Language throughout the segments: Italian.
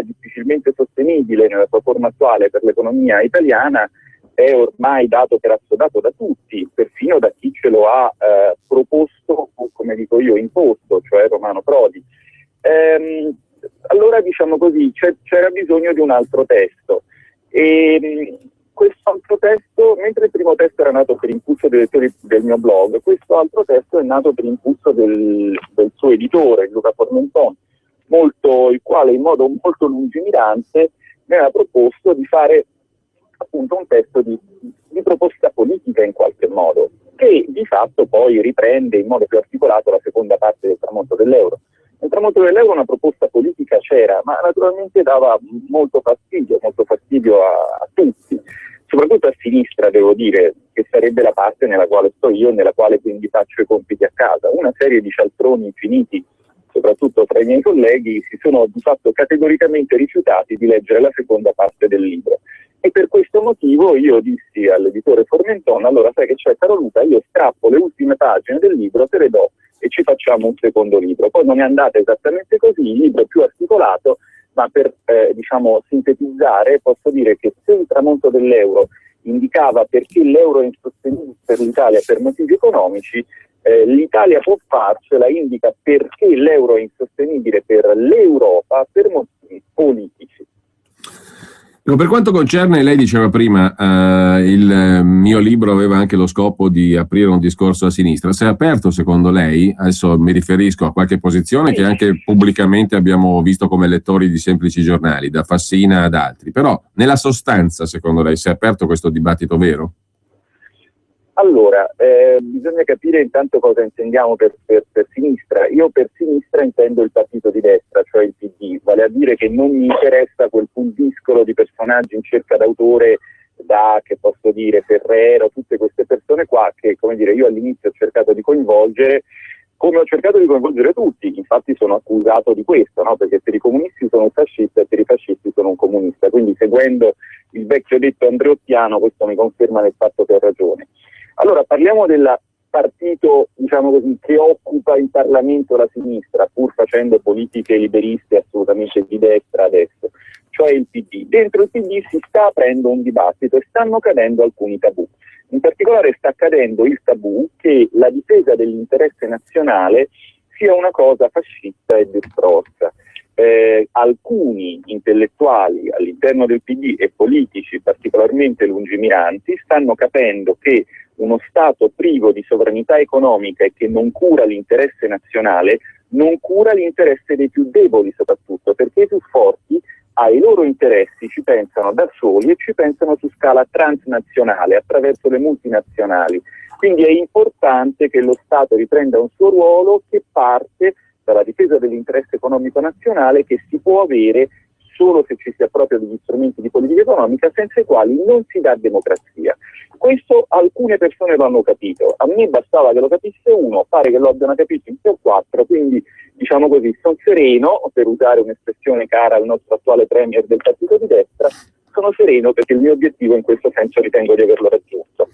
difficilmente sostenibile nella sua forma attuale per l'economia italiana è ormai dato per assodato da tutti, perfino da chi ce lo ha proposto o, come dico io, imposto, cioè Romano Prodi. Allora, diciamo così, c'era bisogno di un altro testo. E questo altro testo, mentre il primo testo era nato per impulso dei lettori del mio blog, questo altro testo è nato per impulso del suo editore, Luca Formenton, il quale in modo molto lungimirante mi aveva proposto di fare appunto un testo di proposta politica in qualche modo, che di fatto poi riprende in modo più articolato la seconda parte del tramonto dell'euro. Nel tramonto dell'euro una proposta politica c'era, ma naturalmente dava molto fastidio a tutti, soprattutto a sinistra, devo dire, che sarebbe la parte nella quale sto io e nella quale quindi faccio i compiti a casa. Una serie di cialtroni infiniti, soprattutto tra i miei colleghi, si sono di fatto categoricamente rifiutati di leggere la seconda parte del libro. E per questo motivo io dissi all'editore Formenton: allora sai che c'è, caro Luca, io strappo le ultime pagine del libro, te le do e ci facciamo un secondo libro. Poi non è andata esattamente così, il libro è più articolato, ma per sintetizzare posso dire che se il tramonto dell'euro indicava perché l'euro è insostenibile per l'Italia per motivi economici, l'Italia può farcela, indica perché l'euro è insostenibile per l'Europa per motivi politici. Per quanto concerne, lei diceva prima, il mio libro aveva anche lo scopo di aprire un discorso a sinistra. Si è aperto, secondo lei? Adesso mi riferisco a qualche posizione che anche pubblicamente abbiamo visto come lettori di semplici giornali, da Fassina ad altri. Però, nella sostanza, secondo lei, si è aperto questo dibattito vero? Allora, bisogna capire intanto cosa intendiamo per sinistra. Io per sinistra intendo il partito di destra, cioè il PD, vale a dire che non mi interessa quel pulviscolo di personaggi in cerca d'autore che posso dire, Ferrero, tutte queste persone qua che, come dire, io all'inizio ho cercato di coinvolgere, come ho cercato di coinvolgere tutti. Infatti sono accusato di questo, no? Perché per i comunisti sono un fascista e per i fascisti sono un comunista, quindi seguendo il vecchio detto andreottiano questo mi conferma nel fatto che ho ragione. Allora, parliamo del partito, diciamo così, che occupa in Parlamento la sinistra, pur facendo politiche liberiste assolutamente di destra adesso, cioè il PD. Dentro il PD si sta aprendo un dibattito e stanno cadendo alcuni tabù. In particolare sta cadendo il tabù che la difesa dell'interesse nazionale sia una cosa fascista e distorta. Alcuni intellettuali all'interno del PD e politici particolarmente lungimiranti stanno capendo che uno Stato privo di sovranità economica e che non cura l'interesse nazionale non cura l'interesse dei più deboli, soprattutto perché i più forti ai loro interessi ci pensano da soli e ci pensano su scala transnazionale attraverso le multinazionali. Quindi è importante che lo Stato riprenda un suo ruolo che parte dalla difesa dell'interesse economico nazionale, che si può avere solo se ci si appropria degli strumenti di politica economica, senza i quali non si dà democrazia. Questo alcune persone lo hanno capito, a me bastava che lo capisse uno, pare che lo abbiano capito in 3 o 4, quindi diciamo così, sono sereno, per usare un'espressione cara al nostro attuale premier del partito di destra, sono sereno perché il mio obiettivo in questo senso ritengo di averlo raggiunto.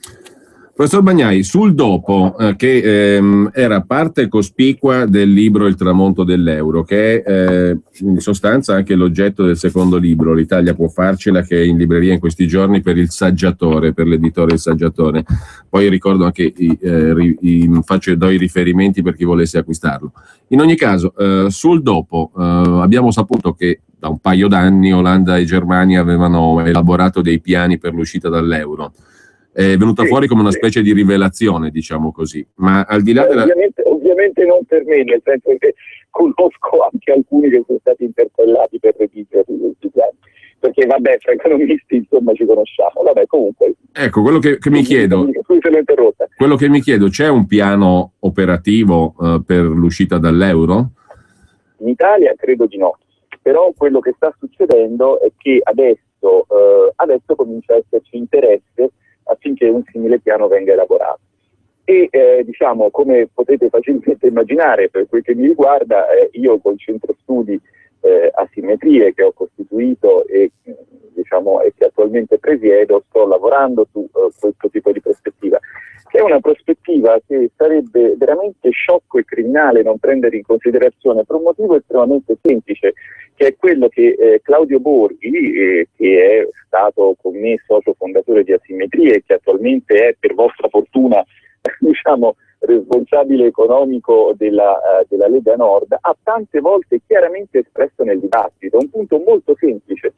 Professor Bagnai, sul dopo, che era parte cospicua del libro Il tramonto dell'euro, che è in sostanza anche l'oggetto del secondo libro, L'Italia può farcela, che è in libreria in questi giorni per il Saggiatore, per l'editore Il Saggiatore. Poi ricordo anche, do i riferimenti per chi volesse acquistarlo. In ogni caso, sul dopo, abbiamo saputo che da un paio d'anni Olanda e Germania avevano elaborato dei piani per l'uscita dall'euro. È venuta fuori come una specie di rivelazione, diciamo così, ma al di là della... Ovviamente non per me, nel senso che conosco anche alcuni che sono stati interpellati per redigere questi piani, perché vabbè, fra economisti insomma ci conosciamo, vabbè, comunque. Ecco, quello che mi chiedo, c'è un piano operativo per l'uscita dall'euro? In Italia credo di no, però quello che sta succedendo è che adesso comincia a esserci interesse affinché un simile piano venga elaborato. E diciamo, come potete facilmente immaginare, per quel che mi riguarda, io col centro studi Asimmetrie che ho costituito e che attualmente presiedo, sto lavorando su questo tipo di prospettiva, che è una prospettiva che sarebbe veramente sciocco e criminale non prendere in considerazione per un motivo estremamente semplice, che è quello che Claudio Borghi, che è stato con me socio fondatore di Asimmetrie e che attualmente è, per vostra fortuna, diciamo, responsabile economico della Lega Nord, ha tante volte chiaramente espresso nel dibattito un punto molto semplice.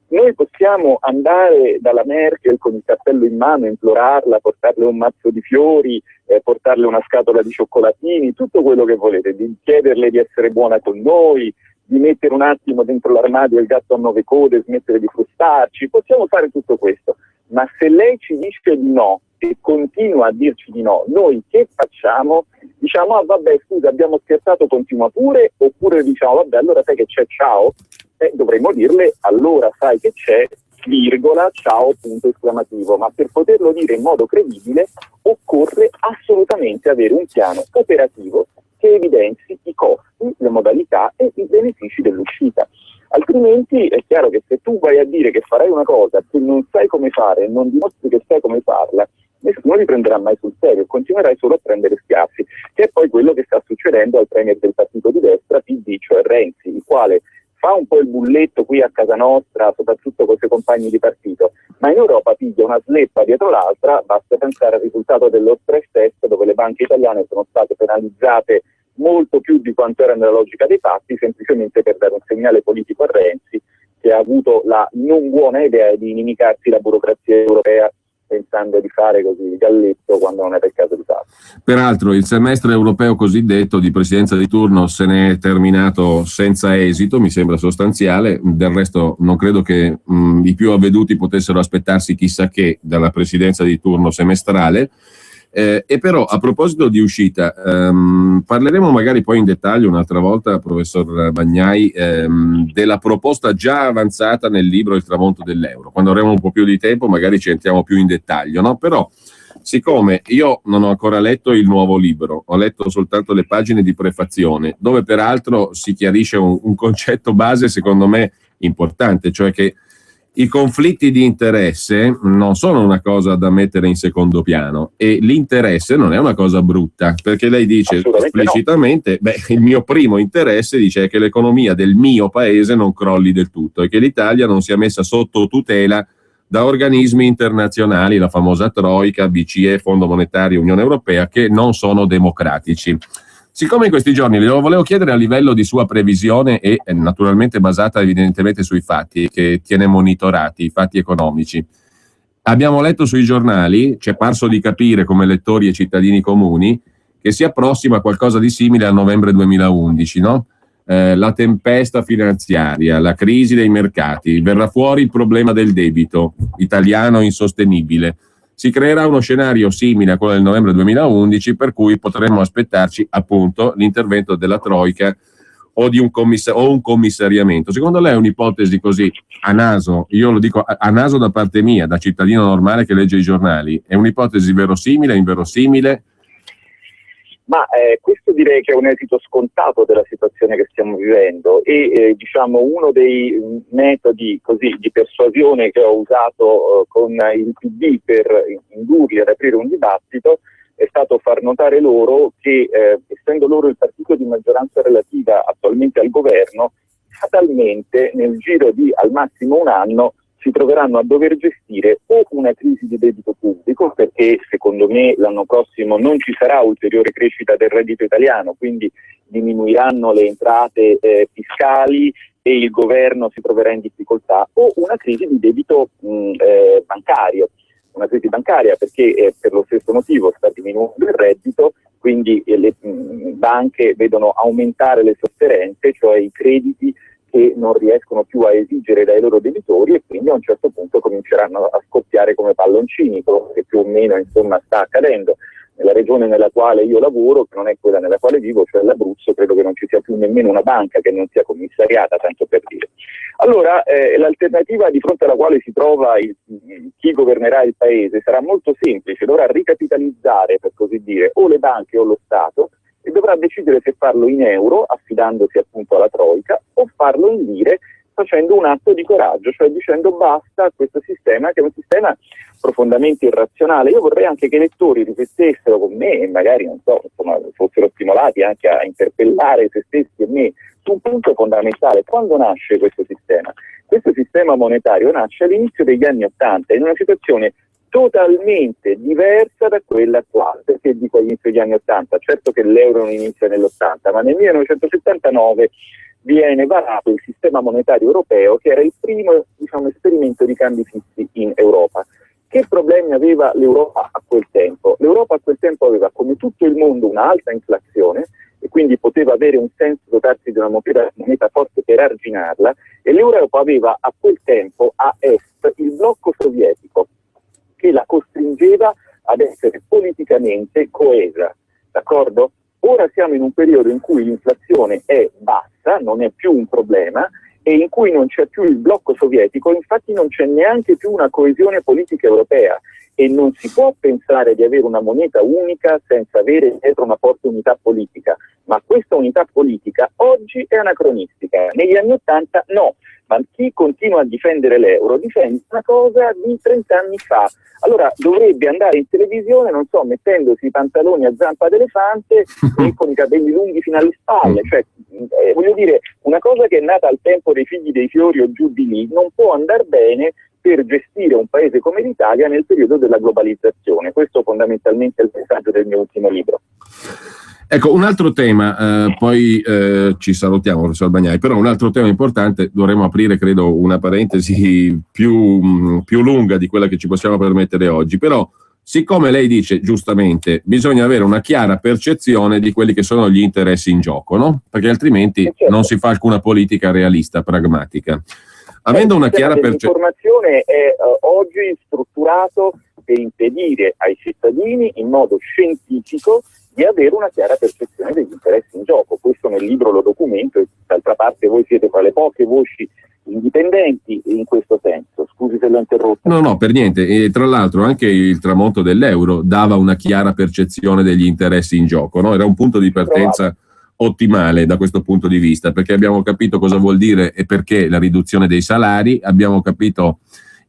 Noi possiamo andare dalla Merkel con il cappello in mano, implorarla, portarle un mazzo di fiori, portarle una scatola di cioccolatini, tutto quello che volete, di chiederle di essere buona con noi, di mettere un attimo dentro l'armadio il gatto a 9 code, smettere di frustarci, possiamo fare tutto questo, ma se lei ci dice di no e continua a dirci di no, noi che facciamo? Diciamo, ah vabbè scusa, abbiamo scherzato, continua pure, oppure diciamo vabbè allora sai che c'è, ciao? Dovremmo dirle allora sai che c'è, virgola, ciao, punto esclamativo, ma per poterlo dire in modo credibile occorre assolutamente avere un piano operativo che evidenzi i costi, le modalità e i benefici dell'uscita. Altrimenti è chiaro che se tu vai a dire che farai una cosa che non sai come fare e non dimostri che sai come farla, nessuno li prenderà mai sul serio, continuerai solo a prendere schiaffi, che è poi quello che sta succedendo al premier del partito di destra, PD, cioè Renzi, il quale fa un po' il bulletto qui a casa nostra, soprattutto con i suoi compagni di partito, ma in Europa piglia una sleppa dietro l'altra. Basta pensare al risultato dello stress test, dove le banche italiane sono state penalizzate molto più di quanto era nella logica dei fatti, semplicemente per dare un segnale politico a Renzi, che ha avuto la non buona idea di inimicarsi la burocrazia europea pensando di fare così il galletto quando non era il caso di farlo. Peraltro il semestre europeo cosiddetto di presidenza di turno se ne è terminato senza esito, mi sembra sostanziale. Del resto non credo che i più avveduti potessero aspettarsi chissà che dalla presidenza di turno semestrale. E però a proposito di uscita, parleremo magari poi in dettaglio un'altra volta, professor Bagnai, della proposta già avanzata nel libro Il tramonto dell'euro. Quando avremo un po' più di tempo magari ci entriamo più in dettaglio, no? Però siccome io non ho ancora letto il nuovo libro, ho letto soltanto le pagine di prefazione, dove peraltro si chiarisce un concetto base secondo me importante, cioè che i conflitti di interesse non sono una cosa da mettere in secondo piano e l'interesse non è una cosa brutta, perché lei dice esplicitamente, no. Il mio primo interesse, dice, è che l'economia del mio paese non crolli del tutto e che l'Italia non sia messa sotto tutela da organismi internazionali, la famosa Troika, BCE, Fondo Monetario, Unione Europea, che non sono democratici. Siccome in questi giorni le volevo chiedere a livello di sua previsione e naturalmente basata evidentemente sui fatti, che tiene monitorati, i fatti economici. Abbiamo letto sui giornali, ci è parso di capire come lettori e cittadini comuni, che si approssima qualcosa di simile a novembre 2011, no? La tempesta finanziaria, la crisi dei mercati, verrà fuori il problema del debito italiano insostenibile. Si creerà uno scenario simile a quello del novembre 2011, per cui potremmo aspettarci appunto l'intervento della Troika o di un commissariamento. Secondo lei è un'ipotesi così a naso, io lo dico a naso da parte mia, da cittadino normale che legge i giornali, è un'ipotesi verosimile, inverosimile? Ma questo direi che è un esito scontato della situazione che stiamo vivendo e diciamo uno dei metodi così di persuasione che ho usato con il PD per indurli ad aprire un dibattito è stato far notare loro che essendo loro il partito di maggioranza relativa attualmente al governo, fatalmente nel giro di al massimo un anno si troveranno a dover gestire o una crisi di debito pubblico, perché secondo me l'anno prossimo non ci sarà ulteriore crescita del reddito italiano, quindi diminuiranno le entrate fiscali e il governo si troverà in difficoltà, o una crisi di debito bancario. Una crisi bancaria perché per lo stesso motivo sta diminuendo il reddito, quindi le banche vedono aumentare le sofferenze, cioè i crediti che non riescono più a esigere dai loro debitori e quindi a un certo punto cominceranno a scoppiare come palloncini, quello che più o meno insomma sta accadendo. Nella regione nella quale io lavoro, che non è quella nella quale vivo, cioè l'Abruzzo, credo che non ci sia più nemmeno una banca che non sia commissariata, tanto per dire. Allora, l'alternativa di fronte alla quale si trova chi governerà il paese sarà molto semplice, dovrà ricapitalizzare, per così dire, o le banche o lo Stato, e dovrà decidere se farlo in euro, affidandosi appunto alla Troika, o farlo in lire, facendo un atto di coraggio, cioè dicendo basta a questo sistema, che è un sistema profondamente irrazionale. Io vorrei anche che i lettori riflettessero con me e magari, non so, insomma, fossero stimolati anche a interpellare se stessi e me su un punto fondamentale. Quando nasce questo sistema? Questo sistema monetario nasce all'inizio degli anni '80 in una situazione totalmente diversa da quella attuale. Perché dico all'inizio degli anni '80? Certo che l'euro non inizia nell'80, ma nel 1979 viene varato il sistema monetario europeo, che era il primo, diciamo, esperimento di cambi fissi in Europa. Che problemi aveva l'Europa a quel tempo? L'Europa a quel tempo aveva, come tutto il mondo, un'alta inflazione e quindi poteva avere un senso dotarsi di una moneta forte per arginarla, e l'Europa aveva a quel tempo a est il blocco sovietico, che la costringeva ad essere politicamente coesa, d'accordo? Ora siamo in un periodo in cui l'inflazione è bassa, non è più un problema, e in cui non c'è più il blocco sovietico, infatti non c'è neanche più una coesione politica europea, e non si può pensare di avere una moneta unica senza avere dietro una forte unità politica, ma questa unità politica oggi è anacronistica, negli anni '80 no. Ma chi continua a difendere l'euro difende una cosa di 30 anni fa. Allora dovrebbe andare in televisione, non so, mettendosi i pantaloni a zampa d'elefante e con i capelli lunghi fino alle spalle. Cioè, voglio dire, una cosa che è nata al tempo dei figli dei fiori o giù di lì non può andare bene per gestire un paese come l'Italia nel periodo della globalizzazione. Questo fondamentalmente è il messaggio del mio ultimo libro. Ecco, un altro tema, poi ci salutiamo, professor Bagnai, però un altro tema importante, dovremmo aprire, credo, una parentesi più lunga di quella che ci possiamo permettere oggi, però siccome lei dice giustamente bisogna avere una chiara percezione di quelli che sono gli interessi in gioco, no? Perché altrimenti certo, non si fa alcuna politica realista, pragmatica. Avendo una chiara percezione... L'informazione è oggi strutturato per impedire ai cittadini in modo scientifico di avere una chiara percezione degli interessi in gioco. Questo nel libro lo documento, e d'altra parte voi siete fra le poche voci indipendenti in questo senso. Scusi se l'ho interrotto. No, per niente. E tra l'altro anche il tramonto dell'euro dava una chiara percezione degli interessi in gioco, no? Era un punto di partenza ottimale da questo punto di vista, perché abbiamo capito cosa vuol dire e perché la riduzione dei salari, abbiamo capito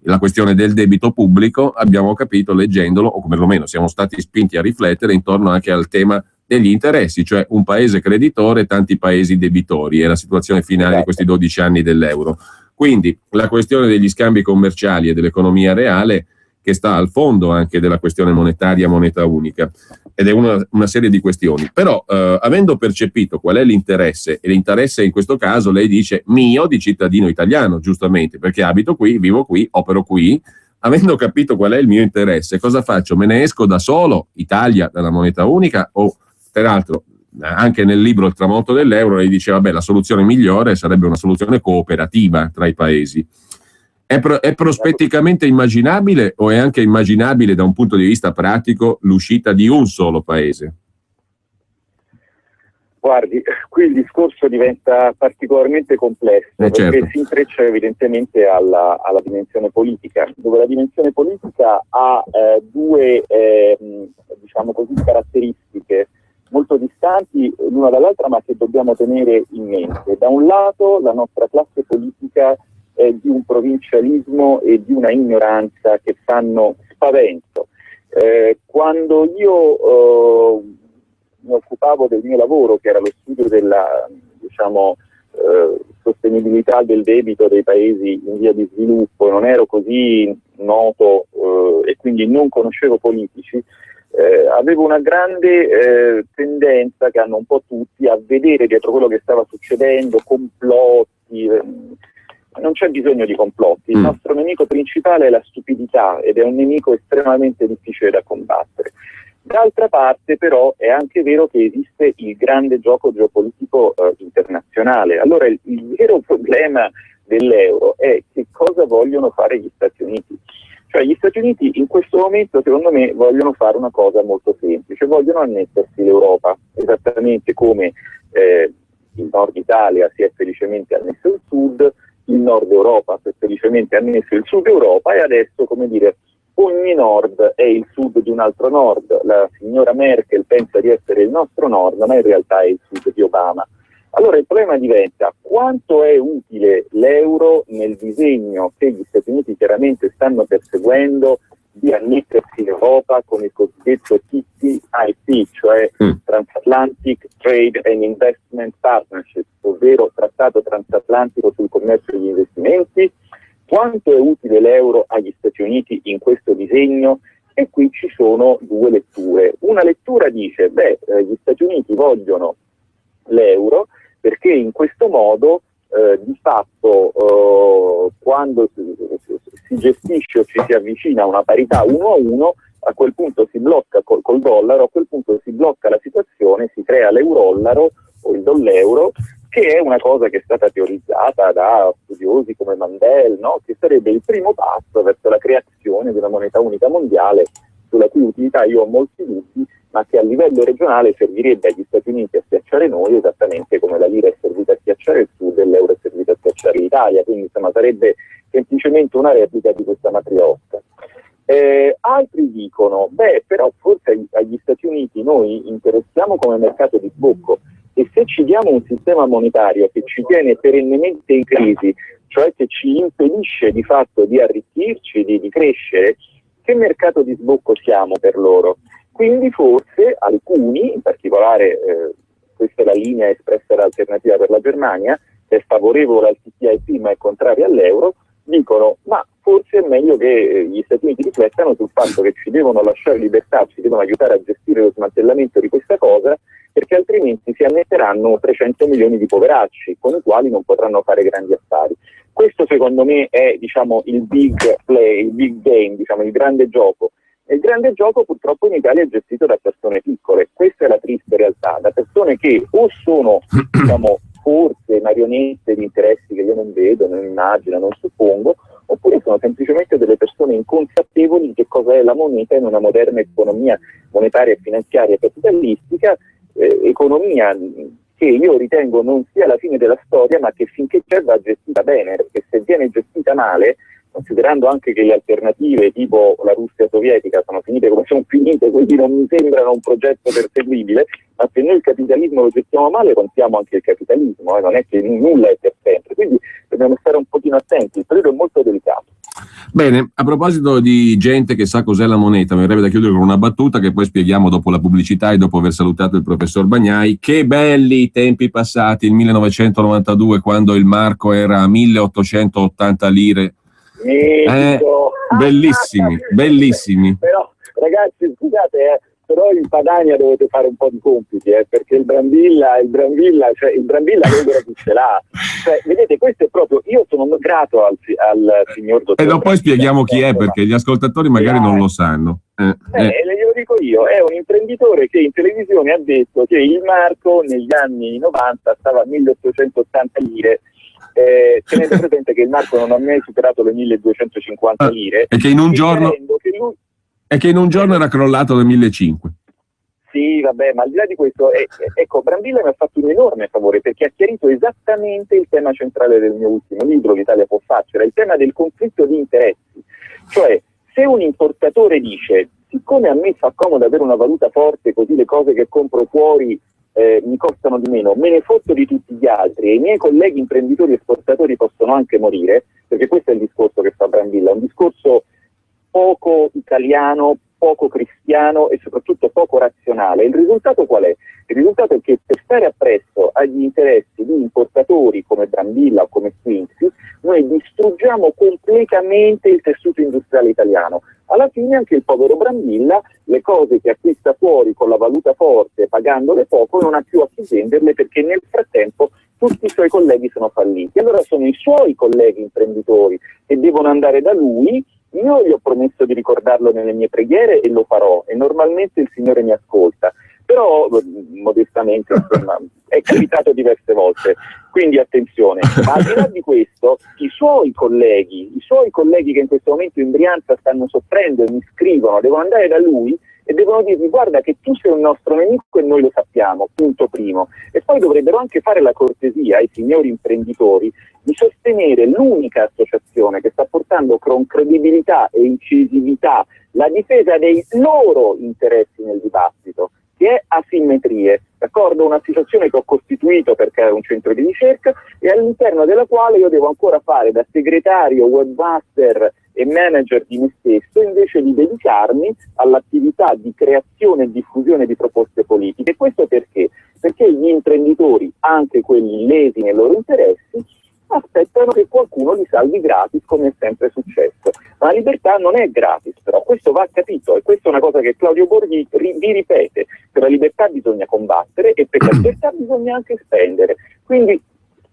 la questione del debito pubblico, abbiamo capito leggendolo, o perlomeno siamo stati spinti a riflettere intorno anche al tema degli interessi, cioè un paese creditore e tanti paesi debitori, è la situazione finale di questi 12 anni dell'euro. Quindi la questione degli scambi commerciali e dell'economia reale, che sta al fondo anche della questione monetaria, moneta unica, ed è una serie di questioni. Però avendo percepito qual è l'interesse, e l'interesse in questo caso lei dice mio di cittadino italiano, giustamente, perché abito qui, vivo qui, opero qui, avendo capito qual è il mio interesse, cosa faccio? Me ne esco da solo, Italia, dalla moneta unica, o peraltro anche nel libro Il tramonto dell'euro lei dice vabbè, la soluzione migliore sarebbe una soluzione cooperativa tra i paesi. È prospetticamente immaginabile o è anche immaginabile da un punto di vista pratico l'uscita di un solo paese? Guardi, qui il discorso diventa particolarmente complesso, perché si intreccia evidentemente alla dimensione politica, dove la dimensione politica ha due diciamo così, caratteristiche molto distanti l'una dall'altra, ma che dobbiamo tenere in mente. Da un lato la nostra classe politica è di un provincialismo e di una ignoranza che fanno spavento. Quando io mi occupavo del mio lavoro, che era lo studio della sostenibilità del debito dei paesi in via di sviluppo, non ero così noto e quindi non conoscevo politici, avevo una grande tendenza, che hanno un po' tutti, a vedere dietro quello che stava succedendo complotti. Non c'è bisogno di complotti, il nostro nemico principale è la stupidità ed è un nemico estremamente difficile da combattere. D'altra parte però è anche vero che esiste il grande gioco geopolitico internazionale. Allora il vero problema dell'euro è che cosa vogliono fare gli Stati Uniti. Cioè gli Stati Uniti in questo momento secondo me vogliono fare una cosa molto semplice, vogliono annettersi l'Europa, esattamente come il nord Italia si è felicemente annesso il sud, il nord Europa si è felicemente annesso il sud Europa, e adesso, come dire, ogni nord è il sud di un altro nord. La signora Merkel pensa di essere il nostro nord, ma in realtà è il sud di Obama. Allora il problema diventa: quanto è utile l'euro nel disegno che gli Stati Uniti chiaramente stanno perseguendo di annettersi in Europa con il cosiddetto TTIP, cioè Transatlantic Trade and Investment Partnership, ovvero Trattato Transatlantico sul commercio e gli investimenti. Quanto è utile l'euro agli Stati Uniti in questo disegno? E qui ci sono due letture. Una lettura dice: gli Stati Uniti vogliono l'euro perché in questo modo di fatto quando si gestisce o ci si avvicina a una parità 1-1, a quel punto si blocca col dollaro, a quel punto si blocca la situazione, si crea l'eurollaro o il doll'euro, che è una cosa che è stata teorizzata da studiosi come Mandel, no? Che sarebbe il primo passo verso la creazione di una moneta unica mondiale, sulla cui utilità io ho molti dubbi, ma che a livello regionale servirebbe agli Stati Uniti a schiacciare noi, esattamente come la lira è servita a schiacciare il Sud e l'euro è servito a schiacciare l'Italia, quindi insomma sarebbe semplicemente una replica di questa matriosca. Altri dicono: però forse agli Stati Uniti noi interessiamo come mercato di sbocco, e se ci diamo un sistema monetario che ci tiene perennemente in crisi, cioè che ci impedisce di fatto di arricchirci, di crescere, che mercato di sbocco siamo per loro? Quindi forse alcuni, in particolare questa è la linea espressa dall'Alternativa per la Germania, che è favorevole al TTIP ma è contraria all'euro, dicono: ma forse è meglio che gli Stati Uniti riflettano sul fatto che ci devono lasciare libertà, ci devono aiutare a gestire lo smantellamento di questa cosa, perché altrimenti si annetteranno 300 milioni di poveracci con i quali non potranno fare grandi affari. Questo secondo me è, diciamo, il big play, il big game, diciamo, il grande gioco. E il grande gioco purtroppo in Italia è gestito da persone piccole. Questa è la triste realtà, da persone che o sono, diciamo, forse marionette di interessi che io non vedo, non immagino, non suppongo, oppure sono semplicemente delle persone inconsapevoli di che cosa è la moneta in una moderna economia monetaria e finanziaria capitalistica, economia che io ritengo non sia la fine della storia, ma che finché c'è va gestita bene, perché se viene gestita male, considerando anche che le alternative tipo la Russia sovietica sono finite come sono finite, quindi non mi sembrano un progetto perseguibile, ma se noi il capitalismo lo gestiamo male, contiamo anche il capitalismo, non è che nulla è per sempre, quindi dobbiamo stare un pochino attenti, il periodo è molto delicato. Bene, a proposito di gente che sa cos'è la moneta, mi verrebbe da chiudere con una battuta che poi spieghiamo dopo la pubblicità e dopo aver salutato il professor Bagnai. Che belli i tempi passati, il 1992, quando il marco era a 1880 lire. Bellissimi, bellissimi. Però ragazzi, scusate, però in Padania dovete fare un po' di compiti, perché il Brambilla logora chi ce l'ha. Cioè, vedete, questo è proprio, io sono grato al signor dottore. E poi spieghiamo chi è, perché gli ascoltatori magari non lo sanno. Glielo dico io, è un imprenditore che in televisione ha detto che il marco negli anni 90 stava a 1880 lire. Tenete presente che il marco non ha mai superato le 1250 lire e che in un giorno era crollato da 1500. Sì, vabbè, ma al di là di questo, ecco, Brambilla mi ha fatto un enorme favore perché ha chiarito esattamente il tema centrale del mio ultimo libro, L'Italia può farcela, il tema del conflitto di interessi. Cioè, se un importatore dice: siccome a me fa comodo avere una valuta forte, così le cose che compro fuori mi costano di meno, me ne fotto di tutti gli altri e i miei colleghi imprenditori esportatori possono anche morire, perché questo è il discorso che fa Brambilla, un discorso poco italiano, poco cristiano e soprattutto poco razionale. Il risultato qual è? Il risultato è che per stare appresso agli interessi di importatori come Brambilla o come Quincy, noi distruggiamo completamente il tessuto industriale italiano. Alla fine anche il povero Brambilla le cose che acquista fuori con la valuta forte, pagandole poco, non ha più a chi venderle perché nel frattempo tutti i suoi colleghi sono falliti. Allora sono i suoi colleghi imprenditori che devono andare da lui. Io gli ho promesso di ricordarlo nelle mie preghiere e lo farò, e normalmente il Signore mi ascolta, però modestamente insomma, è capitato diverse volte, quindi attenzione. Ma al di là di questo, i suoi colleghi che in questo momento in Brianza stanno soffrendo e mi scrivono, devono andare da lui e devono dirgli: guarda che tu sei un nostro nemico e noi lo sappiamo, punto primo. E poi dovrebbero anche fare la cortesia ai signori imprenditori di sostenere l'unica associazione che sta portando con credibilità e incisività la difesa dei loro interessi nel dibattito, che è Asimmetrie. d'accordo? Un'associazione che ho costituito perché era un centro di ricerca e all'interno della quale io devo ancora fare da segretario, webmaster e manager di me stesso, invece di dedicarmi all'attività di creazione e diffusione di proposte politiche. Questo perché? Perché gli imprenditori, anche quelli lesi nei loro interessi, aspettano che qualcuno li salvi gratis, come è sempre successo. Ma la libertà non è gratis, però questo va capito, e questa è una cosa che Claudio Borghi vi ripete: per la libertà bisogna combattere e per la libertà bisogna anche spendere. Quindi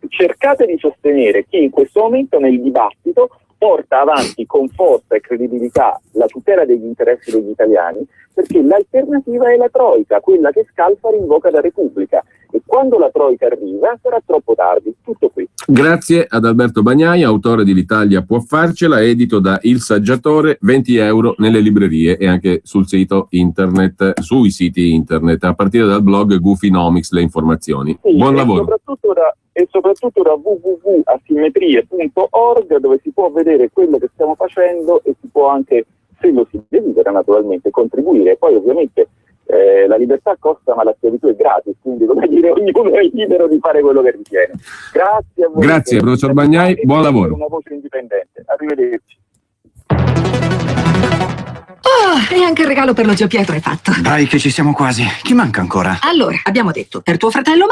cercate di sostenere chi in questo momento nel dibattito porta avanti con forza e credibilità la tutela degli interessi degli italiani, perché l'alternativa è la Troica, quella che Scalfari invoca da Repubblica, e quando la Troica arriva sarà troppo tardi. Tutto qui. Grazie ad Alberto Bagnai, autore di L'Italia può farcela, edito da Il Saggiatore, 20 euro nelle librerie e anche sul sito internet, sui siti internet, a partire dal blog Goofinomics, le informazioni. Sì, buon lavoro. Soprattutto da www.asimmetrie.org, dove si può vedere quello che stiamo facendo e si può anche, se lo si desidera naturalmente, contribuire. Poi ovviamente la libertà costa, ma la schiavitù è gratis, quindi come dire, ognuno è libero di fare quello che ritiene. Grazie a voi. Grazie professor Bagnai, buon lavoro. Una voce indipendente. Arrivederci. Oh, e anche il regalo per lo zio Pietro è fatto. Dai che ci siamo quasi. Chi manca ancora? Allora, abbiamo detto, per tuo fratello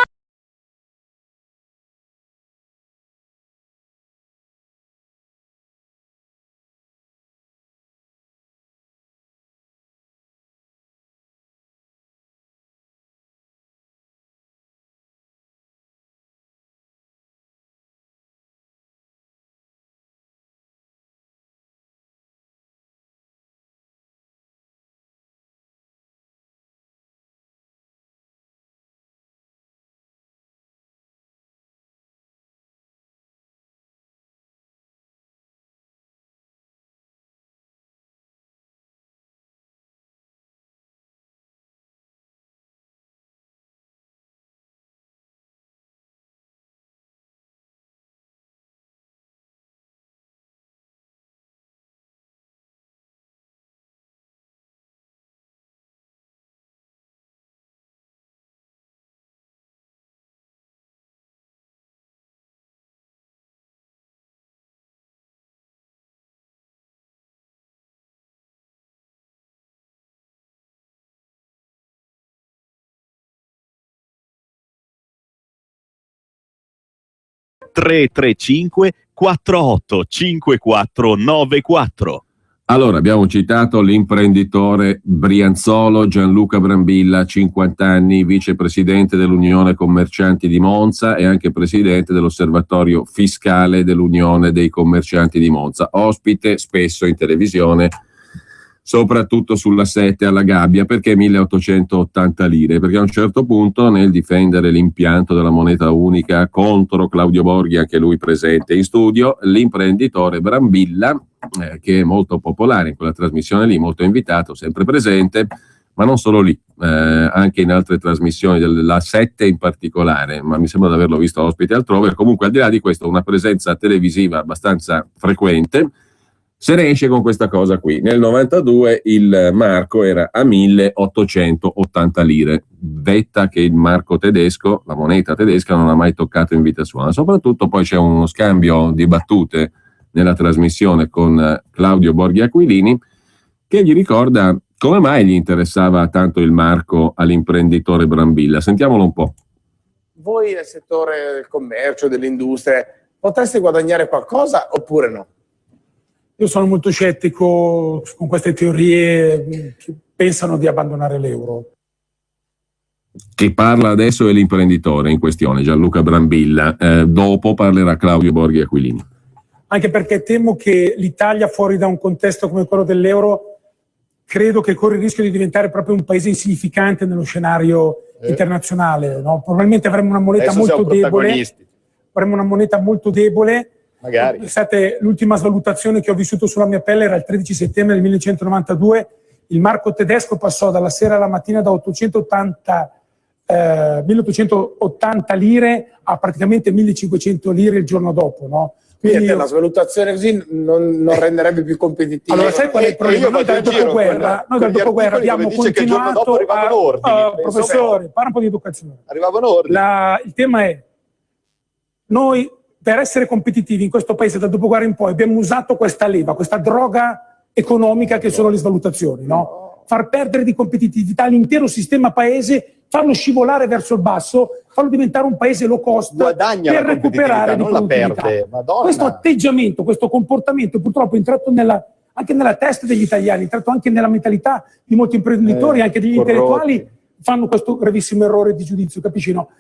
(335 48 54 94). Allora, abbiamo citato l'imprenditore brianzolo Gianluca Brambilla, 50 anni, vicepresidente dell'Unione Commercianti di Monza e anche presidente dell'Osservatorio Fiscale dell'Unione dei Commercianti di Monza, ospite spesso in televisione, soprattutto sulla 7 alla Gabbia. Perché 1880 lire? Perché a un certo punto, nel difendere l'impianto della moneta unica contro Claudio Borghi, anche lui presente in studio, l'imprenditore Brambilla, che è molto popolare in quella trasmissione lì, molto invitato, sempre presente, ma non solo lì, anche in altre trasmissioni, della 7 in particolare, ma mi sembra di averlo visto ospite altrove. Comunque, al di là di questo, una presenza televisiva abbastanza frequente. Se ne esce con questa cosa qui. Nel 92 il marco era a 1880 lire, detta che il marco tedesco, la moneta tedesca, non ha mai toccato in vita sua. Soprattutto poi c'è uno scambio di battute nella trasmissione con Claudio Borghi Aquilini, che gli ricorda come mai gli interessava tanto il marco all'imprenditore Brambilla. Sentiamolo un po'. Voi nel settore del commercio, dell'industria, potreste guadagnare qualcosa oppure no? Io sono molto scettico con queste teorie che pensano di abbandonare l'euro. Chi parla adesso è l'imprenditore in questione, Gianluca Brambilla. Dopo parlerà Claudio Borghi Aquilini. Anche perché temo che l'Italia, fuori da un contesto come quello dell'euro, credo che corre il rischio di diventare proprio un paese insignificante nello scenario internazionale. No? Probabilmente avremo una moneta molto debole. Avremo una moneta molto debole. Magari. Pensate, l'ultima svalutazione che ho vissuto sulla mia pelle era il 13 settembre del 1992. Il marco tedesco passò dalla sera alla mattina da 1880 lire a praticamente 1500 lire il giorno dopo. No? Quindi la svalutazione così non renderebbe più competitivo. Allora, sai qual è il problema? Noi dal dopoguerra abbiamo continuato professore, parla un po' di educazione. Arrivavano ordini. Il tema è, noi per essere competitivi in questo paese dal dopoguerra in poi abbiamo usato questa leva, questa droga economica che sono le svalutazioni, no? Far perdere di competitività l'intero sistema paese, farlo scivolare verso il basso, farlo diventare un paese low cost Guadagna per recuperare di non la produttività. perde. Madonna. Questo atteggiamento, questo comportamento purtroppo è entrato anche nella testa degli italiani, è entrato anche nella mentalità di molti imprenditori, anche degli intellettuali, fanno questo gravissimo errore di giudizio, capisci? No?